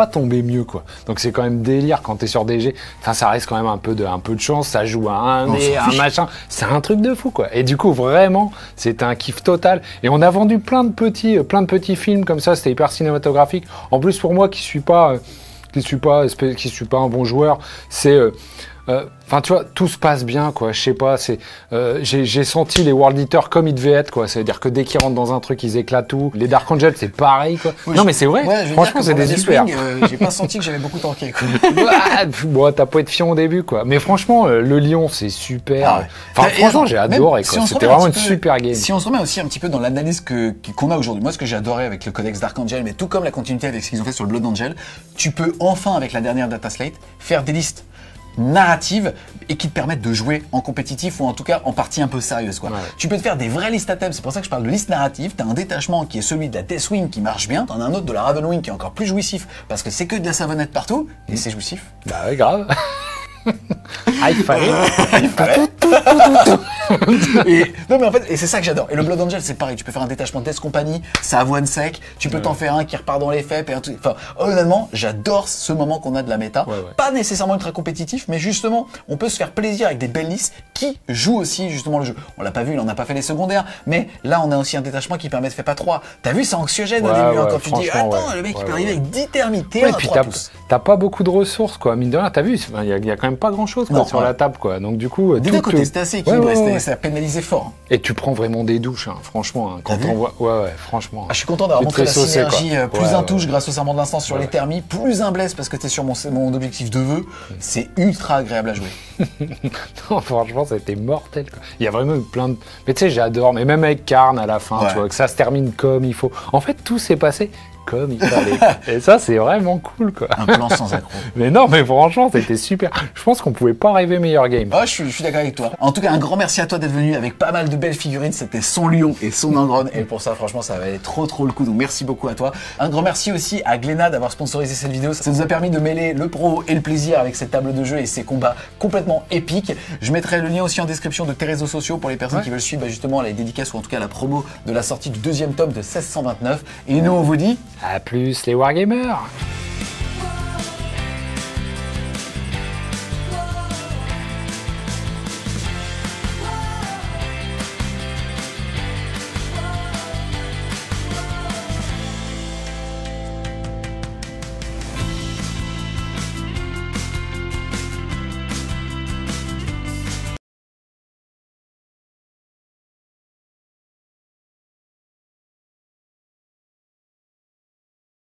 tomber mieux, quoi. Donc c'est quand même délire quand t'es sur DG. Enfin, ça reste quand même un peu de chance. Ça joue à un On nez, s'en un fiche. machin. C'est un truc de fou, quoi. Et du coup, vraiment, c'était un kiff total. Et on a vendu plein de petits films comme ça. C'était hyper cinématographique. En plus, pour moi, qui suis pas un bon joueur, c'est enfin, tu vois, tout se passe bien, quoi. Je sais pas, j'ai senti les World Eaters comme ils devaient être, quoi. C'est-à-dire que dès qu'ils rentrent dans un truc, ils éclatent tout. Les Dark Angels, c'est pareil, quoi. Oui, non, mais c'est vrai. Ouais, je veux Franchement, dire que c'est pour des la super. Deathwing, j'ai pas senti que j'avais beaucoup tanké, quoi. Bon, t'as pas été fiant au début, quoi. Mais franchement, le lion, c'est super. Ah ouais. Enfin, Et franchement, alors, j'ai même adoré, si quoi. on se C'était remet un vraiment une petit peu- super game. Si on se remet aussi un petit peu dans l'analyse qu'on a aujourd'hui, moi ce que j'ai adoré avec le codex Dark Angel, mais tout comme la continuité avec ce qu'ils ont fait sur le Blood Angel, tu peux enfin avec la dernière Data Slate faire des listes narratives et qui te permettent de jouer en compétitif ou en tout cas en partie un peu sérieuse, quoi. Ouais. Tu peux te faire des vraies listes à thème, c'est pour ça que je parle de liste narrative. T'as un détachement qui est celui de la Deathwing qui marche bien, t'en as un autre de la Ravenwing qui est encore plus jouissif parce que c'est que de la savonnette partout et c'est jouissif. Bah ouais, grave. Ah, il fallait. Il fallait. Et, non mais en fait, et c'est ça que j'adore. Et le Blood Angel, c'est pareil. Tu peux faire un détachement de Death Company, ça avoine sec. Tu peux t'en faire un qui repart dans les faits. Enfin, honnêtement, j'adore ce moment qu'on a de la méta. Ouais. Pas nécessairement ultra compétitif, mais justement, on peut se faire plaisir avec des belles listes qui jouent aussi justement le jeu. On l'a pas vu, il en a pas fait les secondaires, mais là, on a aussi un détachement qui permet de faire pas 3. T'as vu, c'est anxiogène au Ouais, début, hein, ouais, quand tu dis, franchement, attends, ouais. le mec, Ouais, il peut arriver ouais. avec 10 thermités, Ouais, un puis 3 pouces. t'as pas beaucoup de ressources, quoi. Mine de rien, t'as vu, il y a quand même pas grand chose, Non, sur ouais. la table, quoi. Donc, du coup, Des tout- deux côtés, tout- c'était assez équilibré, Ouais, ouais, ouais. ça a pénalisé fort. Et tu prends vraiment des douches, hein, franchement. Hein, quand T'as vu on voit. Ouais, franchement. Ah, je suis content d'avoir Tu te montré la fais saucer, synergie, quoi. plus Ouais, un ouais, touche ouais. grâce au serment de l'instant sur Ouais, les ouais. thermies, plus un bless parce que t'es sur mon objectif de vœu. C'est ultra agréable à jouer. Non, franchement, ça a été mortel, quoi. Il y a vraiment eu plein de. Mais tu sais, j'adore, mais même avec Karn à la fin, Ouais. tu vois, que ça se termine comme il faut. En fait, tout s'est passé comme il fallait. Et ça, c'est vraiment cool, quoi. Un plan sans accroc. Mais non, mais franchement, c'était super. Je pense qu'on pouvait pas rêver meilleur game. Ah, je suis d'accord avec toi. En tout cas, un grand merci à toi d'être venu avec pas mal de belles figurines. C'était son lion et son Angron. Et pour ça, franchement, ça valait trop le coup. Donc merci beaucoup à toi. Un grand merci aussi à Glénat d'avoir sponsorisé cette vidéo. Ça nous a permis de mêler le pro et le plaisir avec cette table de jeu et ces combats complètement épiques. Je mettrai le lien aussi en description de tes réseaux sociaux pour les personnes qui veulent suivre justement les dédicaces ou en tout cas la promo de la sortie du 2e tome de 1629. Et nous, on vous dit À plus, les Wargamers!